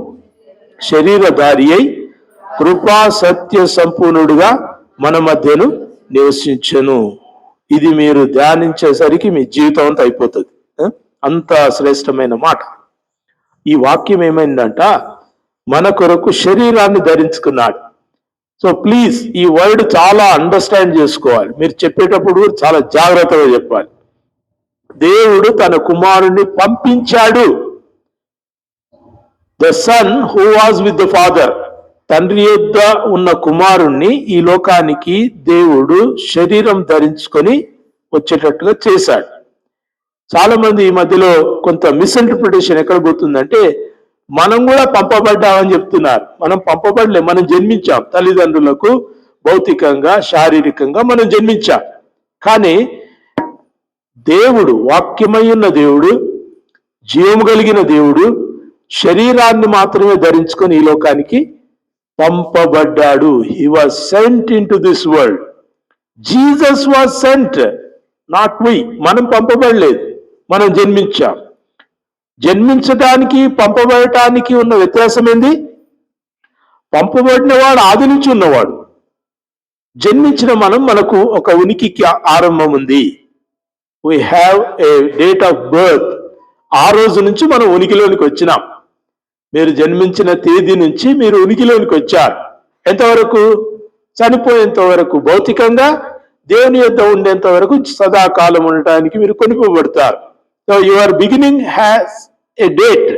శరీరధారి అయి కృపా సత్య సంపూర్ణుడుగా మన మధ్యను నివసించెను. ఇది మీరు ధ్యానించేసరికి మీ జీవితం అంతా అయిపోతుంది. అంత శ్రేష్టమైన మాట. ఈ వాక్యం ఏమైందంట? మన కొరకు శరీరాన్ని ధరించుకున్నాడు. సో ప్లీజ్ ఈ వర్డ్ చాలా అండర్స్టాండ్ చేసుకోవాలి. మీరు చెప్పేటప్పుడు చాలా జాగ్రత్తగా చెప్పాలి. దేవుడు తన కుమారుణ్ణి పంపించాడు. The sun who was with the father, తండ్రి యొద్ద ఉన్న కుమారుణ్ణి ఈ లోకానికి దేవుడు శరీరం ధరించుకొని వచ్చేటట్టుగా చేశాడు. చాలా మంది ఈ మధ్యలో కొంత మిస్ఇంటర్ప్రిటేషన్ ఎక్కడ పోతుందంటే, మనం కూడా పంపబడ్డామని చెప్తున్నారు. మనం పంపబడలే, మనం జన్మించాం. తల్లిదండ్రులకు భౌతికంగా శారీరకంగా మనం జన్మించాం. కానీ దేవుడు, వాక్యమై ఉన్న దేవుడు, జీవము కలిగిన దేవుడు శరీరాన్ని మాత్రమే ధరించుకొని ఈ లోకానికి పంపబడ్డాడు. He was sent into this world. Jesus was sent, not we. మనం పంపబడలేదు, మనం జన్మించాం. జన్మించడానికి పంపబడటానికి ఉన్న వ్యత్యాసం ఏంది? పంపబడినవాడు ఆది నుంచి ఉన్నవాడు. జన్మించిన మనకు ఒక ఉనికికి ఆరంభం ఉంది. We have a date of birth. ఆ రోజు నుంచి మనం ఉనికిలోనికి వచ్చినాం. మీరు జన్మించిన తేదీ నుంచి మీరు ఉనికిలోనికి వచ్చారు. ఎంతవరకు? చనిపోయేంత వరకు. భౌతికంగా దేవుని యొద్ద ఉండేంత వరకు సదాకాలం ఉండటానికి మీరు కొనిపోబడతారు. So your beginning has a date,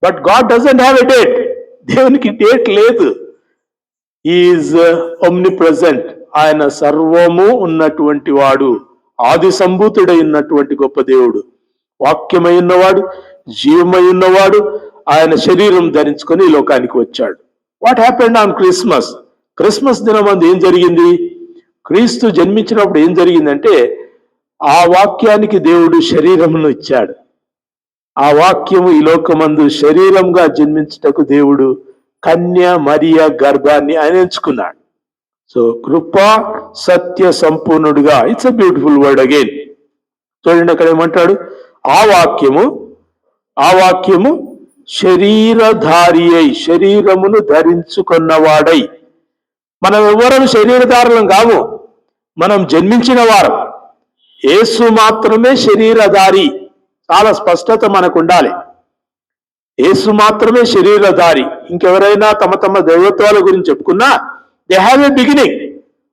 but God doesn't have a date. దేవునికి డేట్ లేదు. Is omnipresent. ఆయన సర్వము ఉన్నటువంటి వాడు, ఆది సంభూతుడై ఉన్నటువంటి గొప్ప దేవుడు, వాక్యమై ఉన్నవాడు, జీవమై ఉన్నవాడు. ఆయన శరీరం ధరించుకొని ఈ లోకానికి వచ్చాడు. What happened on Christmas? Christmas దినమందు ఏం జరిగింది? క్రీస్తు జన్మించినప్పుడు ఏం జరిగిందంటే, ఆ వాక్యానికి దేవుడు శరీరమును ఇచ్చాడు. ఆ వాక్యము ఈ లోకమందు శరీరంగా జన్మించుటకు దేవుడు కన్య మరియ గర్భాన్ని ఆయన ఎంచుకున్నాడు. సో కృపా సత్య సంపూర్ణుడుగా. It's a beautiful word again. చూడండి అక్కడ ఏమంటాడు? ఆ వాక్యము శరీరధారి అయి, శరీరమును ధరించుకున్నవాడై. మనం ఎవరం శరీరధారులం కాము, మనం జన్మించిన వారం. యేసు మాత్రమే శరీరధారి. చాలా స్పష్టత మనకు ఉండాలి. యేసు మాత్రమే శరీరధారి. ఇంకెవరైనా తమ తమ దైవత్వాల గురించి చెప్పుకున్నా, దే హ్యావ్ ఏ బిగినింగ్.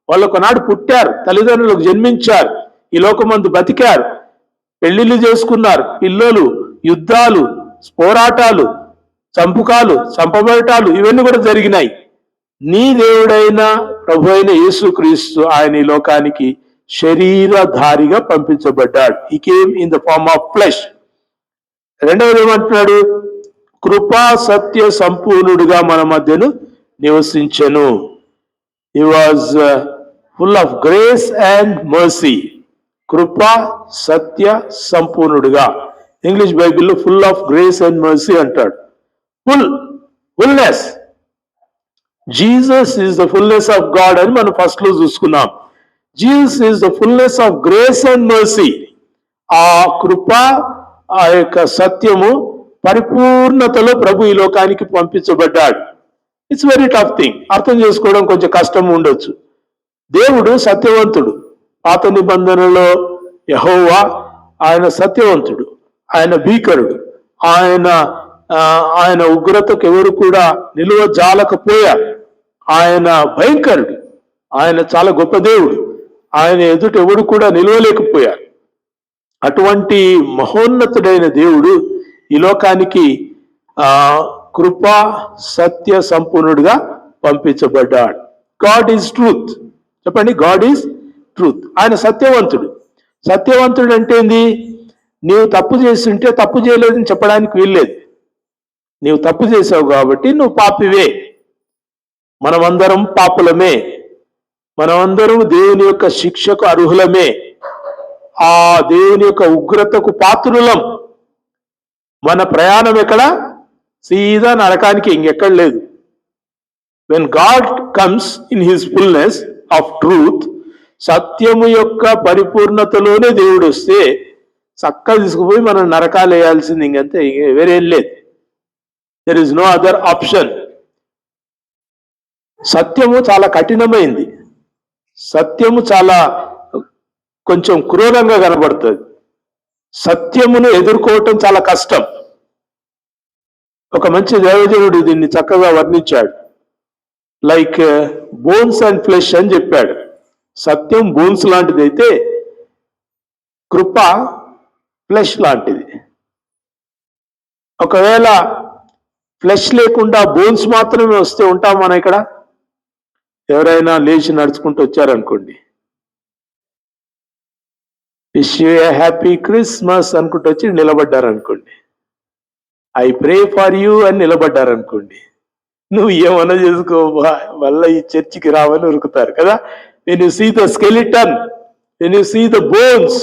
వాళ్ళు ఒకనాడు పుట్టారు, తల్లిదండ్రులకు జన్మించారు, ఈ లోకమందు బతికారు, పెళ్లిళ్ళు చేసుకున్నారు, పిల్లలు, యుద్ధాలు, పోరాటాలు, చంపుకాలు, చంపబడటాలు, ఇవన్నీ కూడా జరిగినాయి. నీ దేవుడైన ప్రభు అయిన యేసుక్రీస్తు ఆయన ఈ లోకానికి శరీరధారిగా పంపించబడ్డాడు. He came in the form of flesh. రెండవది ఏమంటున్నాడు? కృపా సత్య సంపూర్ణుడుగా మన మధ్యను నివసించెను. He was full of grace and mercy. కృపా సత్య సంపూర్ణుడుగా. ఇంగ్లీష్ బైబిల్లో full of grace and mercy అంటాడు. Fullness. Jesus is the fullness of God అని మనం ఫస్ట్ లో చూసుకున్నాం. Jesus is the fullness of grace and mercy. ఆ కృప, ఆ యొక్క సత్యము పరిపూర్ణతలో ప్రభు ఈ లోకానికి పంపించబడ్డాడు. It's very tough thing. అర్థం చేసుకోవడం కొంచెం కష్టం ఉండొచ్చు. దేవుడు సత్యవంతుడు. పాత నిబంధనలో యెహోవా ఆయన సత్యవంతుడు, ఆయన భీకరుడు, ఆయన ఉగ్రతకు ఎవరు కూడా నిలువ జాలకపోయారు. ఆయన భయంకరుడు, ఆయన చాలా గొప్ప దేవుడు, ఆయన ఎదుట ఎవరు కూడా నిలవలేకపోయారు. అటువంటి మహోన్నతుడైన దేవుడు ఈ లోకానికి కృపా సత్య సంపూర్ణుడిగా పంపించబడ్డాడు. God is truth. చెప్పండి, గాడ్ ఈజ్ ట్రూత్. ఆయన సత్యవంతుడు. సత్యవంతుడు అంటే ఏంది? నీవు తప్పు చేసి ఉంటే తప్పు చేయలేదని చెప్పడానికి వీల్లేదు. నీవు తప్పు చేసావు కాబట్టి నువ్వు పాపివే. మనమందరం పాపులమే, మనమందరం దేవుని యొక్క శిక్షకు అర్హులమే, ఆ దేవుని యొక్క ఉగ్రతకు పాత్రులం. మన ప్రయాణం ఎక్కడ? సీదా నరకానికి, ఇంకెక్కడ లేదు. When God comes in his fullness of truth, సత్యము యొక్క పరిపూర్ణతలోనే దేవుడు వస్తే చక్కగా తీసుకుపోయి మనం నరకాలు వేయాల్సింది, ఇంకంతే, వేరేం లేదు. There is no other option. సత్యము చాలా కఠినమైంది. సత్యము చాలా కొంచెం క్రూరంగా కనబడుతుంది. సత్యమును ఎదుర్కోవటం చాలా కష్టం. ఒక మంచి దైవజనుడు దీన్ని చక్కగా వర్ణించాడు. లైక్ బోన్స్ అండ్ ఫ్లెష్ అని చెప్పాడు. సత్యం బోన్స్ లాంటిది అయితే కృప ఫ్లెష్ లాంటిది. ఒకవేళ ఫ్లెష్ లేకుండా బోన్స్ మాత్రమే వస్తే ఉంటాం మనం ఇక్కడ? ఎవరైనా లేచి నడుచుకుంటూ వచ్చారనుకోండి, wish you A happy Christmas అనుకుంటూ వచ్చి నిలబడ్డారనుకోండి, ఐ ప్రే ఫర్ యూ అని నిలబడ్డారనుకోండి, నువ్వు ఏమన్నా చేసుకో, మళ్ళీ ఈ చర్చికి రావని ఉరుకుతారు కదా. When you see the skeleton, when you see the bones,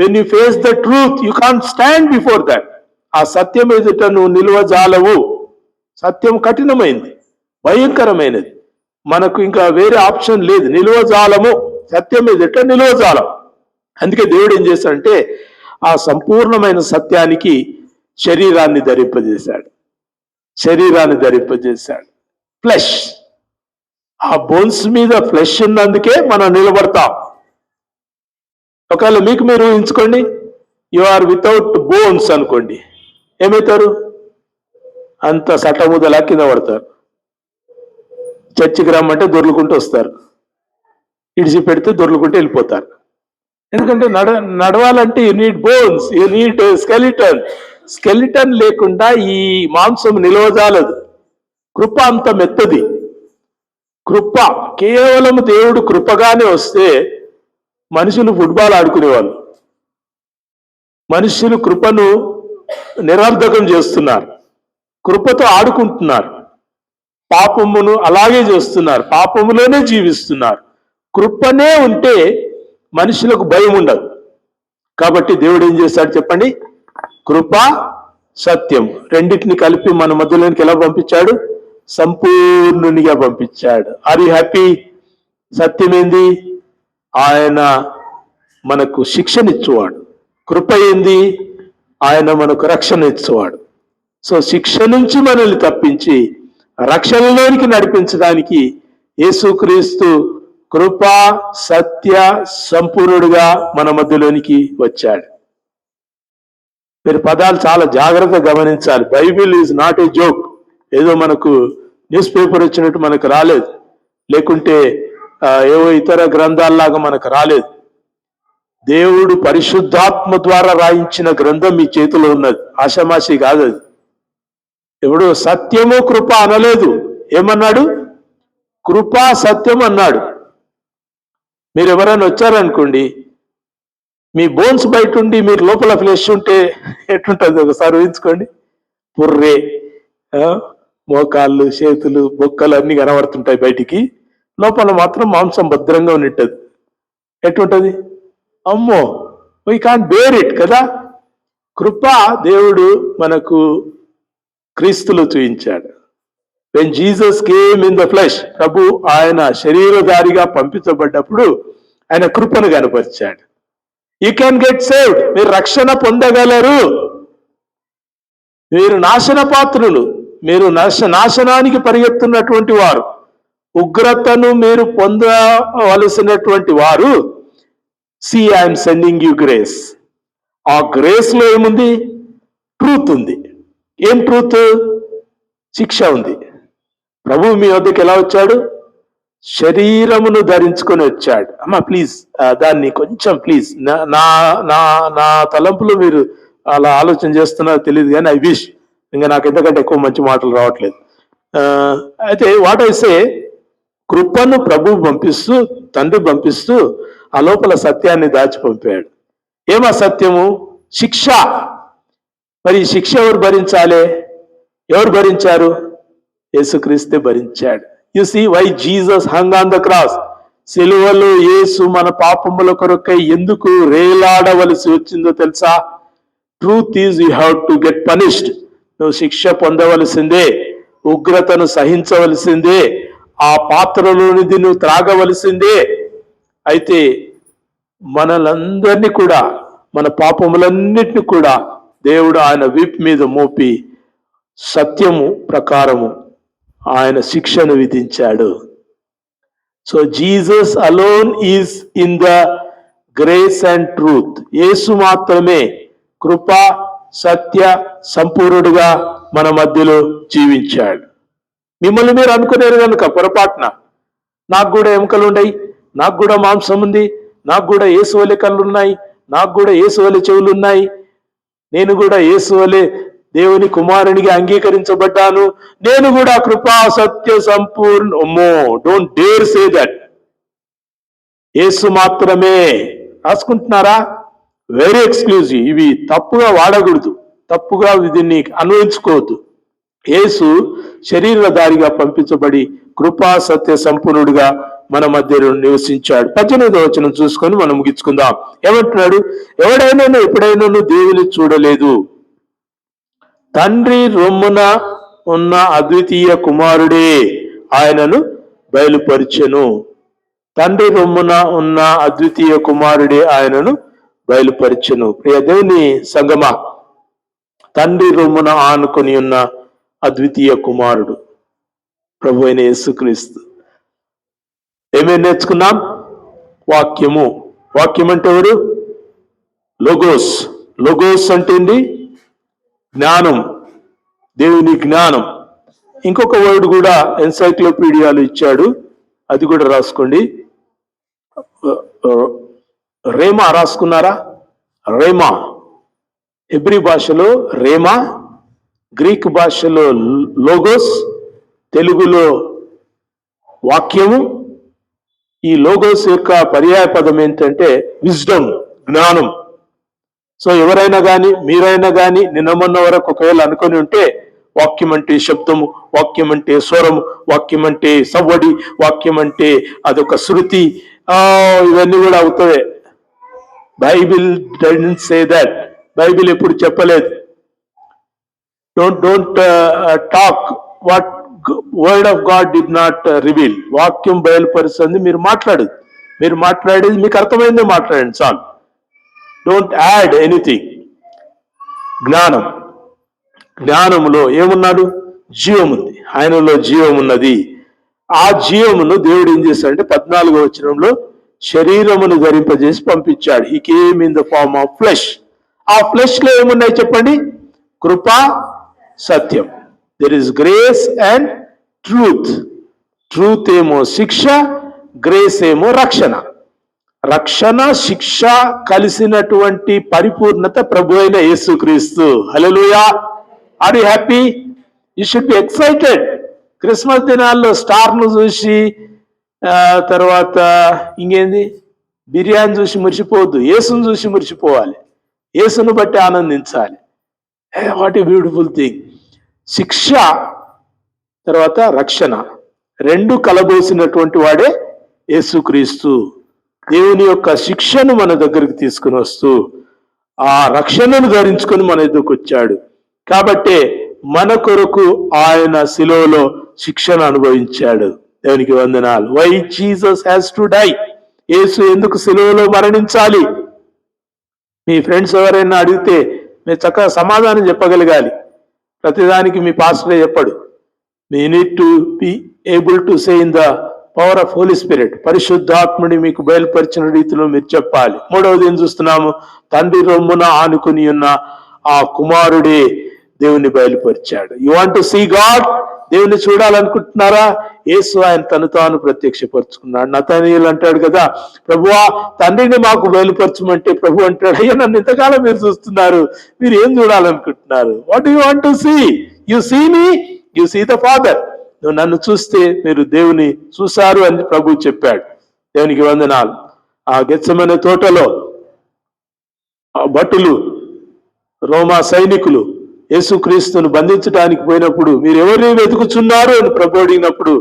when you face the truth, you can't stand before that. ఆ సత్యం ఎదుట నువ్వు నిలువజాలవు. సత్యం కఠినమైంది, భయంకరమైనది. మనకు ఇంకా వేరే ఆప్షన్ లేదు. నిలువజాలము, సత్యం ఎదుట నిలువజాలం. అందుకే దేవుడు ఏం చేశాడంటే ఆ సంపూర్ణమైన సత్యానికి శరీరాన్ని ధరింపజేశాడు. శరీరాన్ని ధరింపజేశాడు. ఫ్లెష్, ఆ బోన్స్ మీద ఫ్లెష్ ఉన్నందుకే మనం నిలబడతాం. ఒకవేళ మీకు మీరు ఊహించుకోండి, యు ఆర్ వితౌట్ బోన్స్ అనుకోండి, ఏమవుతారు? అంత సటముదలా కింద పడతారు. చర్చికి రమ్మంటే దొర్లుకుంటూ వస్తారు, ఇడిచి పెడితే దొర్లుకుంటూ వెళ్ళిపోతారు. ఎందుకంటే నడవాలంటే you need bones, you need skeleton. Skeleton లేకుండా ఈ మాంసం నిలవజాలదు. కృప అంత మెత్తది. కృప కేవలం దేవుడు కృపగానే వస్తే మనుషులు ఫుట్బాల్ ఆడుకునేవాళ్ళు. మనుషులు కృపను నిరర్ధకం చేస్తున్నారు, కృపతో ఆడుకుంటున్నారు, పాపమును అలాగే చేస్తున్నారు, పాపములోనే జీవిస్తున్నారు. కృపనే ఉంటే మనుషులకు భయం ఉండదు. కాబట్టి దేవుడు ఏం చేశాడు చెప్పండి? కృప సత్యం రెండింటిని కలిపి మన మధ్యలోనికి ఎలా పంపించాడు? సంపూర్ణునిగా పంపించాడు. Are you happy? సత్యం ఏంది? ఆయన మనకు శిక్షనిచ్చువాడు. కృప ఏంది? ఆయన మనకు రక్షణ ఇచ్చేవాడు. సో శిక్ష నుంచి మనల్ని తప్పించి రక్షణలోనికి నడిపించడానికి యేసుక్రీస్తు కృపా సత్య సంపూర్ణుడుగా మన మధ్యలోనికి వచ్చాడు. మీరు పదాలు చాలా జాగ్రత్తగా గమనించాలి. Bible is not a joke. ఏదో మనకు న్యూస్ పేపర్ వచ్చినట్టు మనకు రాలేదు, లేకుంటే ఏవో ఇతర గ్రంథాల్లాగా మనకు రాలేదు. దేవుడు పరిశుద్ధాత్మ ద్వారా రాయించిన గ్రంథం మీ చేతిలో ఉన్నది. ఆషామాషి కాదు అది. ఎప్పుడు సత్యము కృప అనలేదు. ఏమన్నాడు? కృపా సత్యం అన్నాడు. మీరు ఎవరైనా వచ్చారనుకోండి, మీ బోన్స్ బయట ఉండి మీరు లోపల ఫ్లెష్ ఉంటే ఎట్లుంటుంది ఒకసారి ఊహించుకోండి. పుర్రే, మోకాళ్ళు, చేతులు, బొక్కలు అన్ని కనబడుతుంటాయి బయటికి, లోపల మాత్రం మాంసం భద్రంగా ఉన్నట్టది. ఎట్లుంటది? అమ్మో, వీ కాంట్ బేర్ ఇట్ కదా. కృప దేవుడు మనకు క్రీస్తులో చూయించాడు. When Jesus came in the flesh, ప్రభు ఆయన శరీరధారిగా పంపించబడ్డప్పుడు ఆయన కృపను కనపరిచాడు. You can get saved. మీరు రక్షణ పొందగలరు. మీరు నాశన పాత్రులు, మీరు నాశనానికి పరిగెత్తున్నటువంటి వారు, ఉగ్రతను మీరు పొందవలసినటువంటి వారు. See I'm sending you grace. ఆ గ్రేస్ లో ఏముంది? ట్రూత్ ఉంది. ఏం ట్రూత్? శిక్ష ఉంది. ప్రభు మీ వద్దకు ఎలా వచ్చాడు? శరీరమును ధరించుకొని వచ్చాడు. అమ్మా ప్లీజ్ దాన్ని కొంచెం ప్లీజ్ నా నా నా తలంపులో మీరు అలా ఆలోచన చేస్తున్నారో తెలియదు, కానీ ఐ విష్. ఇంకా నాకు ఎంతకంటే ఎక్కువ మంచి మాటలు రావట్లేదు. అయితే వాట్ ఐ సే, కృపను ప్రభు పంపిస్తూ, తండ్రి పంపిస్తూ ఆ లోపల సత్యాన్ని దాచి పంపాడు. ఏమా సత్యము? శిక్ష. మరి శిక్ష ఎవరు భరించాలి? ఎవరు భరించారు? యేసుక్రీస్తే భరించాడు. You see why Jesus hung on the cross. సిలువలో యేసు మన పాపముల కొరకై ఎందుకు రేలాడవలసి వచ్చిందో తెలుసా? Truth is you have to get punished. నువ్వు శిక్ష పొందవలసిందే, ఉగ్రతను సహించవలసిందే, ఆ పాత్రలోనిది నువ్వు త్రాగవలసిందే. అయితే మనలందరినీ కూడా, మన పాపములన్నిటిని కూడా దేవుడు ఆయన వీపు మీద మోపి సత్యము ప్రకారము ఆయన శిక్షను విధించాడు. So Jesus alone is in the grace and truth. Yesu మాత్రమే కృప సత్య సంపూర్ణుడుగా మన మధ్యలో జీవించాడు. మిమ్మల్ని మీరు అనుకునేరు కనుక పొరపాటున, నాకు కూడా ఎముకలు ఉన్నాయి, నాకు కూడా మాంసం ఉంది, నాకు కూడా యేసు వలె కళ్ళు ఉన్నాయి, నాకు కూడా యేసు వలె చెవులు ఉన్నాయి, నేను కూడా యేసు వలె దేవుని కుమారునిగా అంగీకరించబడ్డాను, నేను కూడా కృపా సత్య సంపూర్ణ. Don't dare say that. Yesu మాత్రమే. రాసుకుంటున్నారా? Very exclusive. ఇవి తప్పుగా వాడకూడదు, తప్పుగా దీన్ని అన్వయించుకోవద్దు. యేసు శరీరధారిగా పంపించబడి కృపా సత్య సంపూర్ణుడిగా మన మధ్యలో నివసించాడు. 18వ వచనం చూసుకొని మనం ముగించుకుందాం. ఏమంటున్నాడు? ఎవడైనా ఎప్పుడైనా దేవుని చూడలేదు, తండ్రి రొమ్మున ఉన్న అద్వితీయ కుమారుడే ఆయనను బయలుపరిచెను. తండ్రి రొమ్మున ఉన్న అద్వితీయ కుమారుడే ఆయనను బయలుపరిచెను. ప్రియ దేవుని సంగమా, తండ్రి రొమ్మున ఆనుకొని ఉన్న అద్వితీయ కుమారుడు ప్రభు అయిన యేసుక్రీస్తు. ఏమేమి నేర్చుకున్నాం? వాక్యము. వాక్యం అంటే ఎవరు? లోగోస్. లోగోస్ అంటే ఏంటి? జ్ఞానం, దేవుని జ్ఞానం. ఇంకొక వర్డ్ కూడా ఎన్సైక్లోపీడియాలో ఇచ్చాడు, అది కూడా రాసుకోండి. రేమా రాసుకున్నారా? రేమా హెబ్రీ భాషలో రేమా, గ్రీక్ భాషలో లోగోస్, తెలుగులో వాక్యము. ఈ లోగోస్ యొక్క పర్యాయ పదం ఏంటంటే విజ్డమ్, జ్ఞానం. సో ఎవరైనా కానీ, మీరైనా కానీ నిన్న మొన్న వరకు ఒకవేళ అనుకొని ఉంటే వాక్యం అంటే శబ్దము, వాక్యం అంటే స్వరము, వాక్యం అంటే సవ్వడి, వాక్యం అంటే అదొక శృతి, ఇవన్నీ కూడా అవుతాయి. Bible doesn't say that. Bible ఎప్పుడు చెప్పలేదు. Don't talk what word of God did not reveal. వాక్యం బయలుపరుస్తుంది, మీరు మాట్లాడదు. మీరు మాట్లాడేది మీకు అర్థమైందే మాట్లాడండి చాలు. Don't add anything. జ్ఞానం. జ్ఞానములో ఏమున్నాడు? జీవం ఉంది. ఆయనలో జీవం ఉన్నది. ఆ జీవమును దేవుడు ఏం చేశాడంటే 14వ వచనంలో శరీరమును ధరింపజేసి పంపించాడు. He came in the form of flesh. ఆ ఫ్లెష్ లో ఏమున్నాయి చెప్పండి? కృప సత్యం. There is grace and truth. Truth ఏమో శిక్ష, గ్రేస్ ఏమో రక్షణ. రక్షణ శిక్ష కలిసినటువంటి పరిపూర్ణత ప్రభు అయిన Yesukristu. Hallelujah. Are you happy? You should be excited. Christmas దినాల్లో స్టార్ను చూసి తర్వాత ఇంకేంది బిర్యానీ చూసి మురిసిపోవద్దు, యేసును చూసి మురిసిపోవాలి, యేసును బట్టి ఆనందించాలి. What a beautiful thing. శిక్ష తర్వాత రక్షణ రెండు కలబోసినటువంటి వాడే యేసుక్రీస్తు. దేవుని యొక్క శిక్షను మన దగ్గరికి తీసుకుని వస్తూ ఆ రక్షణను ధరించుకొని మన ఎదురుకు వచ్చాడు. కాబట్టే మన కొరకు ఆయన శిలువలో శిక్షను అనుభవించాడు. దేవునికి వందనాలు. Why Jesus has to die. Yesu ఎందుకు శిలువలో మరణించాలి? మీ ఫ్రెండ్స్ ఎవరైనా అడిగితే మీరు చక్కగా సమాధానం చెప్పగలగాలి. ప్రతిదానికి మీ పాస్టరే చెప్పడు. మీ need to be able to say in the power of Holy Spirit. పరిశుద్ధాత్ముడి మీకు బయలుపరిచిన రీతిలో మీరు చెప్పాలి. మూడవది ఏం చూస్తున్నాము? తండ్రి రొమ్మున ఆనుకుని ఉన్న ఆ కుమారుడే దేవుని బయలుపరిచాడు. You want to see God, దేవుని చూడాలనుకుంటున్నారా? యేసు ఆయన తను తాను ప్రత్యక్షపరుచుకున్నాడు. నతనీయులు అంటాడు కదా, ప్రభువా తండ్రిని మాకు బయలుపరచమంటే ప్రభు అంటాడు, అయ్యా నన్ను ఇంతకాలం మీరు చూస్తున్నారు, మీరు ఏం చూడాలనుకుంటున్నారు? What you want to see? You see me, you see the father. నువ్వు నన్ను చూస్తే మీరు దేవుని చూశారు అని ప్రభు చెప్పాడు. దేవునికి వందనాలు. ఆ గెత్సెమనే తోటలో ఆ భటులు, రోమా సైనికులు యేసుక్రీస్తును బంధించడానికి పోయినప్పుడు మీరు ఎవరిని వెతుకుచున్నారు అని ప్రభు అడిగినప్పుడు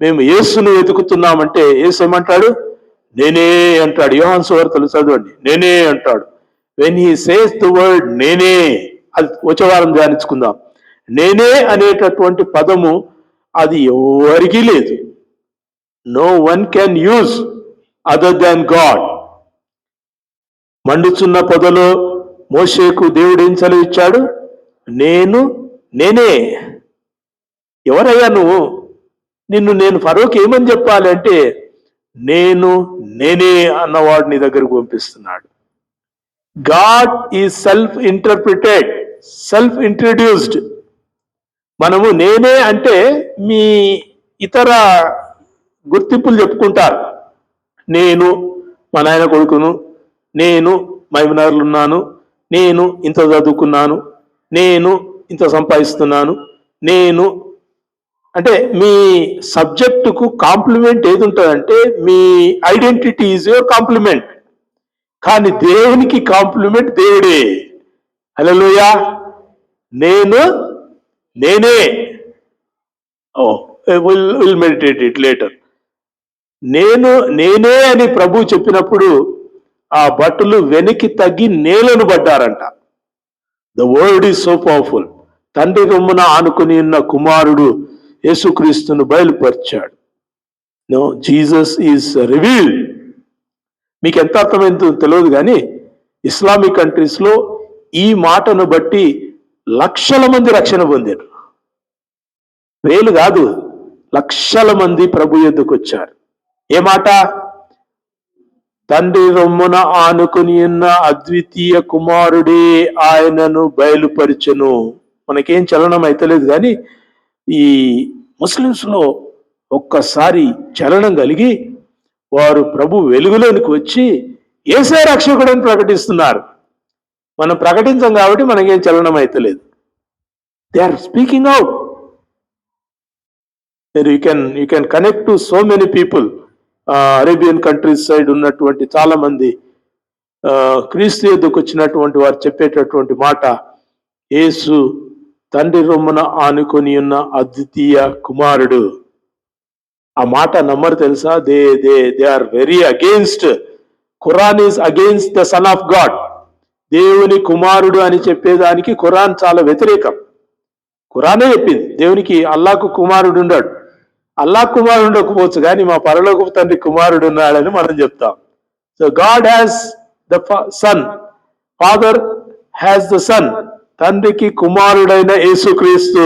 మేము యేసును వెతుకుతున్నామంటే యేసు ఏమంటాడు? నేనే అంటాడు. యోహాను సువార్తలు చదవండి, నేనే అంటాడు. When he says the word నేనే, అది వచ్చే వారం ధ్యానించుకుందాం. నేనే అనేటటువంటి పదము అది ఎవరికీ లేదు. No one can use other than God. మండుచున్న పొదలో మోషేకు దేవుడు ఏం సెలవిచ్చాడు? నేనే. ఎవరయ్యా నువ్వు? నిన్ను నేను ఫరోకి ఏమని చెప్పాలి అంటే నేనే అన్నవాడు నీ దగ్గరకు పంపిస్తున్నాడు. God is self interpreted, self introduced. మనము నేనే అంటే మీ ఇతర గుర్తింపులు చెప్పుకుంటారు. నేను మా నాయన కొడుకును, నేను మైమనగర్లో ఉన్నాను, నేను ఇంత చదువుకున్నాను, నేను ఇంత సంపాదిస్తున్నాను, నేను అంటే మీ సబ్జెక్టుకు కాంప్లిమెంట్ ఏది ఉంటుందంటే మీ ఐడెంటిటీ ఈజ్ యువర్ కాంప్లిమెంట్. కానీ దేవునికి కాంప్లిమెంట్ దేవుడే. హల్లెలూయా. నేనే. Oh will meditate it later. నేనే అని ప్రభు చెప్పినప్పుడు ఆ భటులు వెనక్కి తగ్గి నేలను పడ్డారంట. The word is so powerful. తండ్రి రొమ్మున ఆనుకుని ఉన్న కుమారుడు యేసుక్రీస్తును బయలుపరిచాడు. No, Jesus is revealed. మీకు ఎంత అర్థమైందో తెలియదు కానీ ఇస్లామిక్ కంట్రీస్ లో ఈ మాటను బట్టి లక్షల మంది రక్షణ పొందారు. వేలు కాదు, లక్షల మంది ప్రభు యొద్దకు వచ్చారు. ఏ మాట? తండ్రి రొమ్మున ఆనుకుని ఉన్న అద్వితీయ కుమారుడే ఆయనను బయలుపరిచెను. మనకేం చలనం అయితలేదు కానీ ఈ ముస్లిమ్స్ లో ఒక్కసారి చలనం కలిగి వారు ప్రభు వెలుగులోనికి వచ్చి యేసే రక్షకుడని ప్రకటిస్తున్నారు. మనం ప్రకటించాం కాబట్టి మనకేం చలనం అయితలేదు. They are speaking out. You can connect to so many people. Arabian countries side ఉన్నటువంటి చాలా మంది క్రీస్తు యొద్దకు వచ్చినటువంటి వారు చెప్పేటటువంటి మాట, యేసు తండ్రి రొమ్మున ఆనుకొని ఉన్న అద్వితీయ కుమారుడు. ఆ మాట నమ్మరు తెలుసా? They are very against. Quran is against the son of God. దేవుని కుమారుడు అని చెప్పేదానికి ఖురాన్ చాలా వ్యతిరేకం. ఖురానే చెప్పింది దేవునికి అల్లాకు కుమారుడు ఉన్నాడు. అల్లా కుమారుడు ఉండకపోవచ్చు కానీ మా పరలోకపు తండ్రి కుమారుడు ఉన్నాడని మనం చెప్తాం. So God has the son, father has the son. తండ్రికి కుమారుడైన యేసుక్రీస్తు.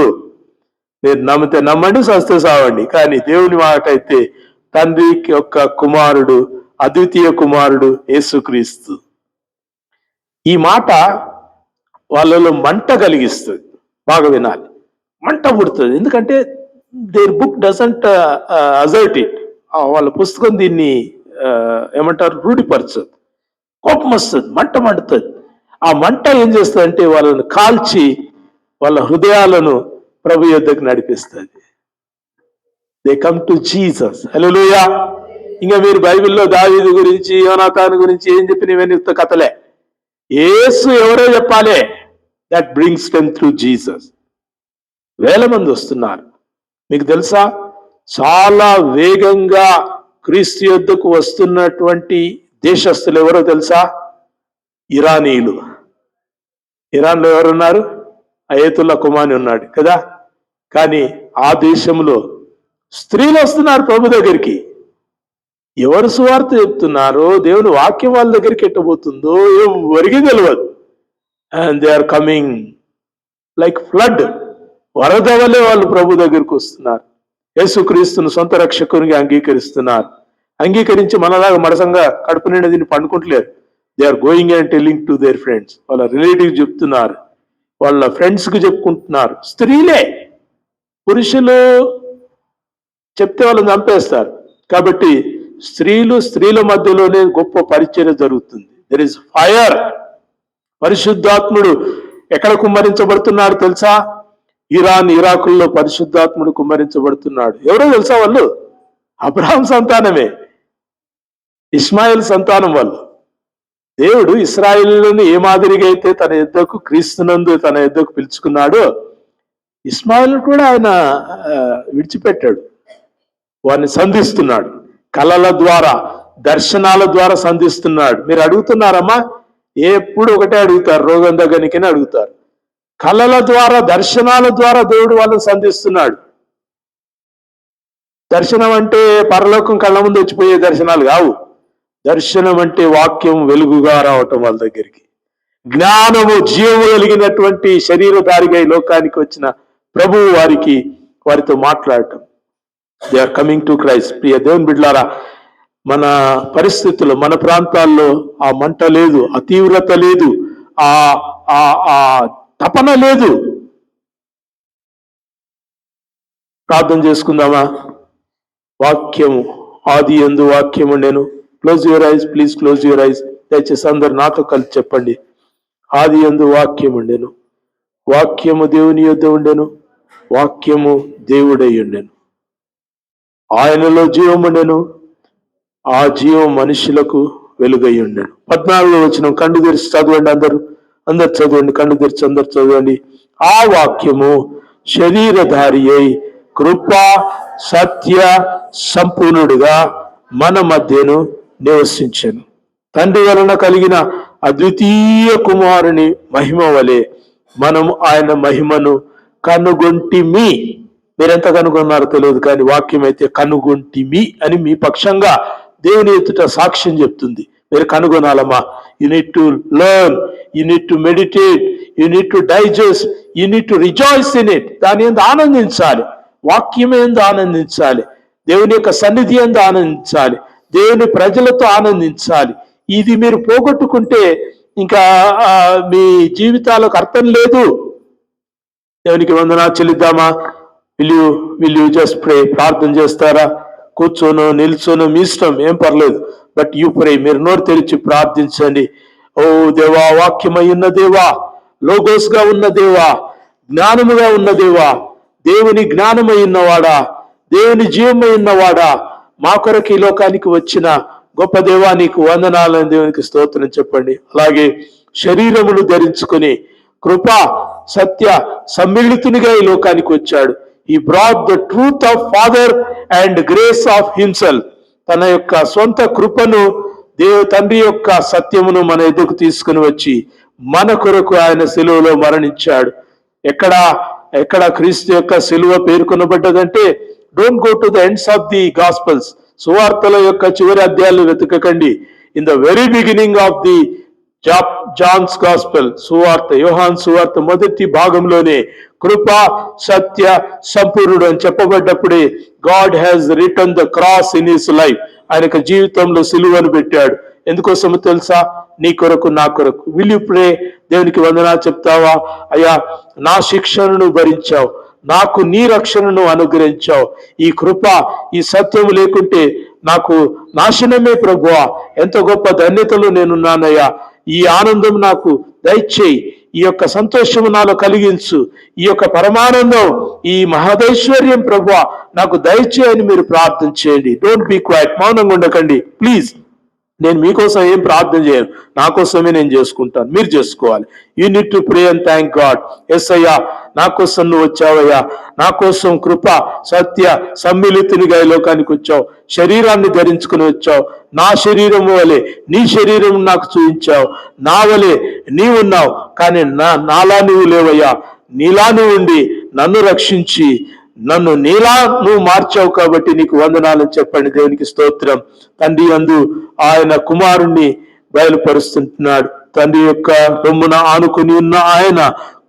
మీరు నమ్మితే నమ్మండి, సస్తే సావండి. కానీ దేవుని మాట అయితే తండ్రికి యొక్క కుమారుడు, అద్వితీయ కుమారుడు యేసుక్రీస్తు. ఈ మాట వాళ్ళలో మంట కలిగిస్తుంది. బాగా వినాలి, మంట పుడుతుంది. ఎందుకంటే దేర్ బుక్ డజంట్ అజర్ట్ ఇట్. వాళ్ళ పుస్తకం దీన్ని ఏమంటారు, రూఢిపరచదు. కోపం వస్తుంది, మంట మండుతుంది. ఆ మంట ఏం చేస్తుందంటే వాళ్ళని కాల్చి వాళ్ళ హృదయాలను ప్రభు యొద్దకు నడిపిస్తుంది. They come to Jesus. Hallelujah. ఇంకా మీరు బైబిల్లో దావీదు గురించి, యోనాతాను గురించి ఏం చెప్పినవన్నీ ఉత్త కథలే. యేసు ఎవరో చెప్పాలి. That brings them through Jesus. వేల మంది వస్తున్నారు. మీకు తెలుసా, చాలా వేగంగా క్రీస్తు యొద్దకు వస్తున్నటువంటి దేశస్తులు ఎవరో తెలుసా? ఇరానీయులు. ఇరాన్లో ఎవరున్నారు? అయతుల్లా ఖుమాని ఉన్నాడు కదా. కానీ ఆ దేశంలో స్త్రీలు వస్తున్నారు ప్రభు దగ్గరికి. ఎవరు సువార్త చెప్తున్నారో, దేవుని వాక్యం వాళ్ళ దగ్గరికి ఎట్టబోతుందో ఎవరికి తెలియదు. And they are coming like flood. వరద వల్లే వాళ్ళు ప్రభు దగ్గరికి వస్తున్నారు. యేసుక్రీస్తును సొంత రక్షకునిగా అంగీకరిస్తున్నారు. అంగీకరించి మనలాగా మడసంగా కడుపు నిండా దీన్ని పండుకుంటలేరు. They are going and telling to their friends. వాళ్ళ రిలేటివ్ చెప్తున్నారు, వాళ్ళ ఫ్రెండ్స్కి చెప్పుకుంటున్నారు. స్త్రీలే, పురుషులు చెప్తే వాళ్ళని చంపేస్తారు. కాబట్టి స్త్రీల మధ్యలోనే గొప్ప పరిచర్య జరుగుతుంది. There is fire. పరిశుద్ధాత్ముడు ఎక్కడ కుమ్మరించబడుతున్నాడు తెలుసా? ఇరాకుల్లో పరిశుద్ధాత్ముడు కుమ్మరించబడుతున్నాడు. ఎవరో తెలుసా? వాళ్ళు అబ్రహాం సంతానమే, ఇస్మాయిల్ సంతానం వాళ్ళు. దేవుడు ఇశ్రాయేలును ఏ మాదిరిగా అయితే తన యుద్ధకు క్రీస్తునందు తన యుద్ధకు పిలుచుకున్నాడో, ఇస్మాయిల్ కూడా ఆయన విడిచిపెట్టాడు. వారిని సంధిస్తున్నాడు. కళల ద్వారా, దర్శనాల ద్వారా సంధిస్తున్నాడు. మీరు అడుగుతున్నారమ్మా? ఎప్పుడు ఒకటే అడుగుతారు, రోగం దగ్గరికనే అడుగుతారు. కళల ద్వారా, దర్శనాల ద్వారా దేవుడు వాళ్ళని సంధిస్తున్నాడు. దర్శనం అంటే పరలోకం కళ్ళ ముందు వచ్చిపోయే దర్శనాలు కావు. దర్శనం అంటే వాక్యం వెలుగుగా రావటం వాళ్ళ దగ్గరికి. జ్ఞానము, జీవము కలిగినటువంటి శరీరధారిగా ఈ లోకానికి వచ్చిన ప్రభువు వారితో మాట్లాడటం. They are coming to Christ. ప్రియ దేవుని బిడ్డలారా, మన పరిస్థితుల్లో, మన ప్రాంతాల్లో ఆ మంట లేదు, ఆ తీవ్రత లేదు, ఆ తపన లేదు. ప్రార్థన చేసుకుందామా? వాక్యము, ఆది యందు వాక్యము ఉండెను. Close your eyes, please close your eyes. దయచేసి అందరు నాతో కలిసి చెప్పండి. ఆది యందు వాక్యము ఉండెను, వాక్యము దేవుని యొద్ద ఉండెను, వాక్యము దేవుడై ఉండెను, ఆయనలో జీవం ఉండెను, ఆ జీవం మనుషులకు వెలుగై ఉండెను. 14వ వచనం కళ్ళు తెరిచి చదవండి. అందరు చదవండి, కళ్ళు తెరిచి అందరు చదవండి. ఆ వాక్యము శరీరధారి అయి కృపా సత్య సంపూర్ణుడిగా మన మధ్యను నివసించెను. తండ్రి వలన కలిగిన అద్వితీయ కుమారుని మహిమ వలె మనము ఆయన మహిమను కనుగొంటిమి. మీరెంత కనుగొన్నారో తెలియదు, కానీ వాక్యం అయితే కనుగొంటిమి అని మీ పక్షంగా దేవుని ఎదుట సాక్ష్యం చెప్తుంది. మీరు కనుగొనాలమ్మా. You need to learn, you need to meditate, you need to digest, you need to rejoice in it. దాని యందు ఆనందించాలి, వాక్యం యందు ఆనందించాలి, దేవుని యొక్క సన్నిధి యందు ఆనందించాలి, దేవుని ప్రజలతో ఆనందించాలి. ఇది మీరు పోగొట్టుకుంటే ఇంకా మీ జీవితాలకు అర్థం లేదు. దేవునికి వందనాలు చెల్లిద్దామా? Will you just pray? ప్రార్థన చేస్తారా? కూర్చోనో నిల్చోనో మీ ఇష్టం, ఏం పర్లేదు. But you pray. మీరు నోరు తెరిచి ప్రార్థించండి. ఓ దేవా, వాక్యమై ఉన్న దేవా, లోగోస్ గా ఉన్న దేవా, జ్ఞానముగా ఉన్న దేవా, దేవుని జ్ఞానమై ఉన్నవాడా, దేవుని జీవమై ఉన్నవాడా, మా కొరకు ఈ లోకానికి వచ్చిన గొప్ప దేవా, నీకు వందనాలని దేవునికి స్తోత్రం చెప్పండి. అలాగే శరీరమును ధరించుకుని కృపా సత్య సమ్మిళితునిగా ఈ లోకానికి వచ్చాడు. He brought the truth of Father and grace of himself. తన యొక్క సొంత కృపను, తండ్రి యొక్క సత్యమును మన ఎదుకు తీసుకుని వచ్చి మన కొరకు ఆయన సిలువలో మరణించాడు. ఎక్కడ క్రీస్తు యొక్క సిలువ పేర్కొనబడ్డదంటే, don't go to the ends of the gospels. సువార్తల యొక్క చివరి అధ్యాయాలు వెతకకండి. In the very beginning of the John's gospel, సువార్త, యోహాన్ సువార్త మొదటి భాగంలోనే కృపా సత్య సంపూర్ణుడు అని చెప్పబడ్డప్పుడే God has return the cross in his life. ఆయన జీవితంలో సిలువను పెట్టాడు. ఎందుకోసమో తెలుసా? నీ కొరకు, నా కొరకు. Will you pray? దేవునికి వందనాలు చెప్తావా? అయ్యా, నా శిక్షణను భరించావు, నాకు నీ రక్షణను అనుగ్రహించావు. ఈ కృప, ఈ సత్యము లేకుంటే నాకు నాశనమే ప్రభువా. ఎంత గొప్ప ధన్యతలో నేనున్నానయ్యా. ఈ ఆనందం నాకు దయచేయి, ఈ యొక్క సంతోషము నాలో కలిగించు, ఈ యొక్క పరమానందం, ఈ మహదైశ్వర్యం ప్రభువా నాకు దయచేయని మీరు ప్రార్థన చేయండి. డోంట్ బీ క్వైట్, మౌనంగా ఉండకండి ప్లీజ్. నేను మీకోసం ఏం ప్రార్థన చేయను, నా కోసమే నేను చేసుకుంటాను, మీరు చేసుకోవాలి. You need to pray and thank God. Yes అయ్యా, నా కోసం నువ్వు వచ్చావయ్యా, నా కోసం కృప సత్య సమ్మిళితునిగా ఈ లోకానికి వచ్చావు, శరీరాన్ని ధరించుకుని వచ్చావు. నా శరీరము వలె నీ శరీరం నాకు చూపించావు, నా వలె నీవున్నావు, కానీ నాలా నువ్వు లేవయ్యా. నీలా నువ్వు ఉండి నన్ను రక్షించి నన్ను నీలా నువ్వు మార్చావు, కాబట్టి నీకు వందనాలని చెప్పండి. దేవునికి స్తోత్రం. తండ్రి యందు ఆయన కుమారుణ్ణి బయలుపరుస్తుంటున్నాడు. తండ్రి యొక్క రొమ్మున ఆనుకుని ఉన్న ఆయన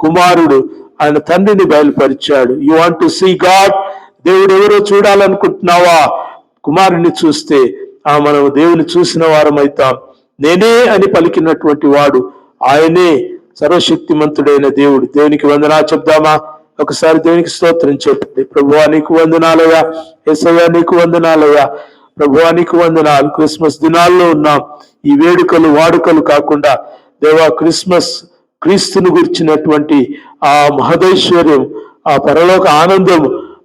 కుమారుడు ఆయన తండ్రిని బయలుపరిచాడు. You want to see God? దేవుడు ఎవరో చూడాలనుకుంటున్నావా? కుమారుణ్ణి చూస్తే మనం దేవుని చూసిన వారం అవుతాం. నేనే అని పలికినటువంటి వాడు ఆయనే సర్వశక్తిమంతుడైన దేవుడు. దేవునికి వందనాలు చెప్దామా? ఒకసారి దేవునికి స్తోత్రం చెప్పండి. ప్రభువా నీకు వందనాలయ్యా, యేసయ్యా నీకు వందనాలయ్యా, ప్రభువా నీకు వందనాలు. క్రిస్మస్ దినాల్లో ఉన్నాం. ఈ వేడుకలు వాడుకలు కాకుండా దేవా క్రిస్మస్ క్రీస్తుని గురించినటువంటి ఆ మహదైశ్వర్యం, ఆ పరలోక ఆనందం,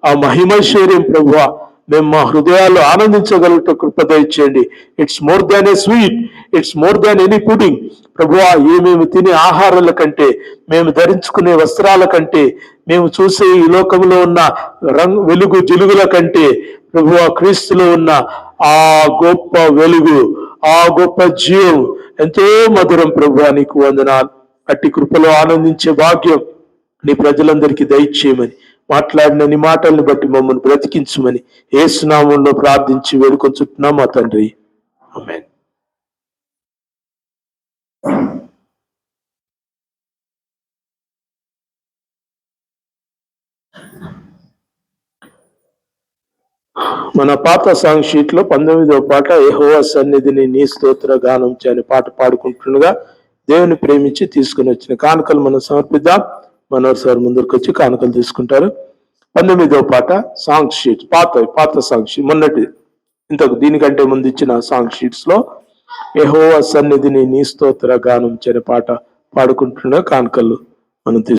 ఆ మహిమైశ్వర్యం ప్రభువా మేము మా హృదయాల్లో ఆనందించగలుగుట కృప దయచేయండి. It's more than a sweet, it's more than any pudding. ప్రభువా మేము తినే ఆహారాల కంటే, మేము ధరించుకునే వస్త్రాల కంటే, మేము చూసే ఈ లోకంలో ఉన్న వెలుగు జిలుగుల కంటే ప్రభువా క్రీస్తులో ఉన్న ఆ గొప్ప వెలుగు, ఆ గొప్ప జీవం ఎంతో మధురం. ప్రభువా నీకు వందనాలు. అట్టి కృపలో ఆనందించే భాగ్యం నీ ప్రజలందరికీ దయచేయమని, మాట్లాడిన నీ మాటల్ని బట్టి మమ్మల్ని బ్రతికించమని యేసు నామములో ప్రార్థించి వేడుకొంచుతున్నాం మా తండ్రి. ఆమేన్. మన పాత సాంగ్ షీట్ లో 19వ పాట యెహోవా సన్నిధిని నీ స్తోత్ర గానం అనే పాట పాడుకుంటుండగా దేవుని ప్రేమించి తీసుకుని వచ్చిన కానుకలు మనం సమర్పిద్దాం. మనోహర్ సార్ ముందరికి వచ్చి కానుకలు తీసుకుంటారు. 19వ పాట సాంగ్ షీట్, పాత సాంగ్ షీట్, మొన్నటి ఇంతకు దీనికంటే ముందు ఇచ్చిన సాంగ్ షీట్స్ లో యెహోవా సన్నిధిని నీ స్తోత్ర గానం అనే పాట పాడుకుంటున్న కానుకలు మనం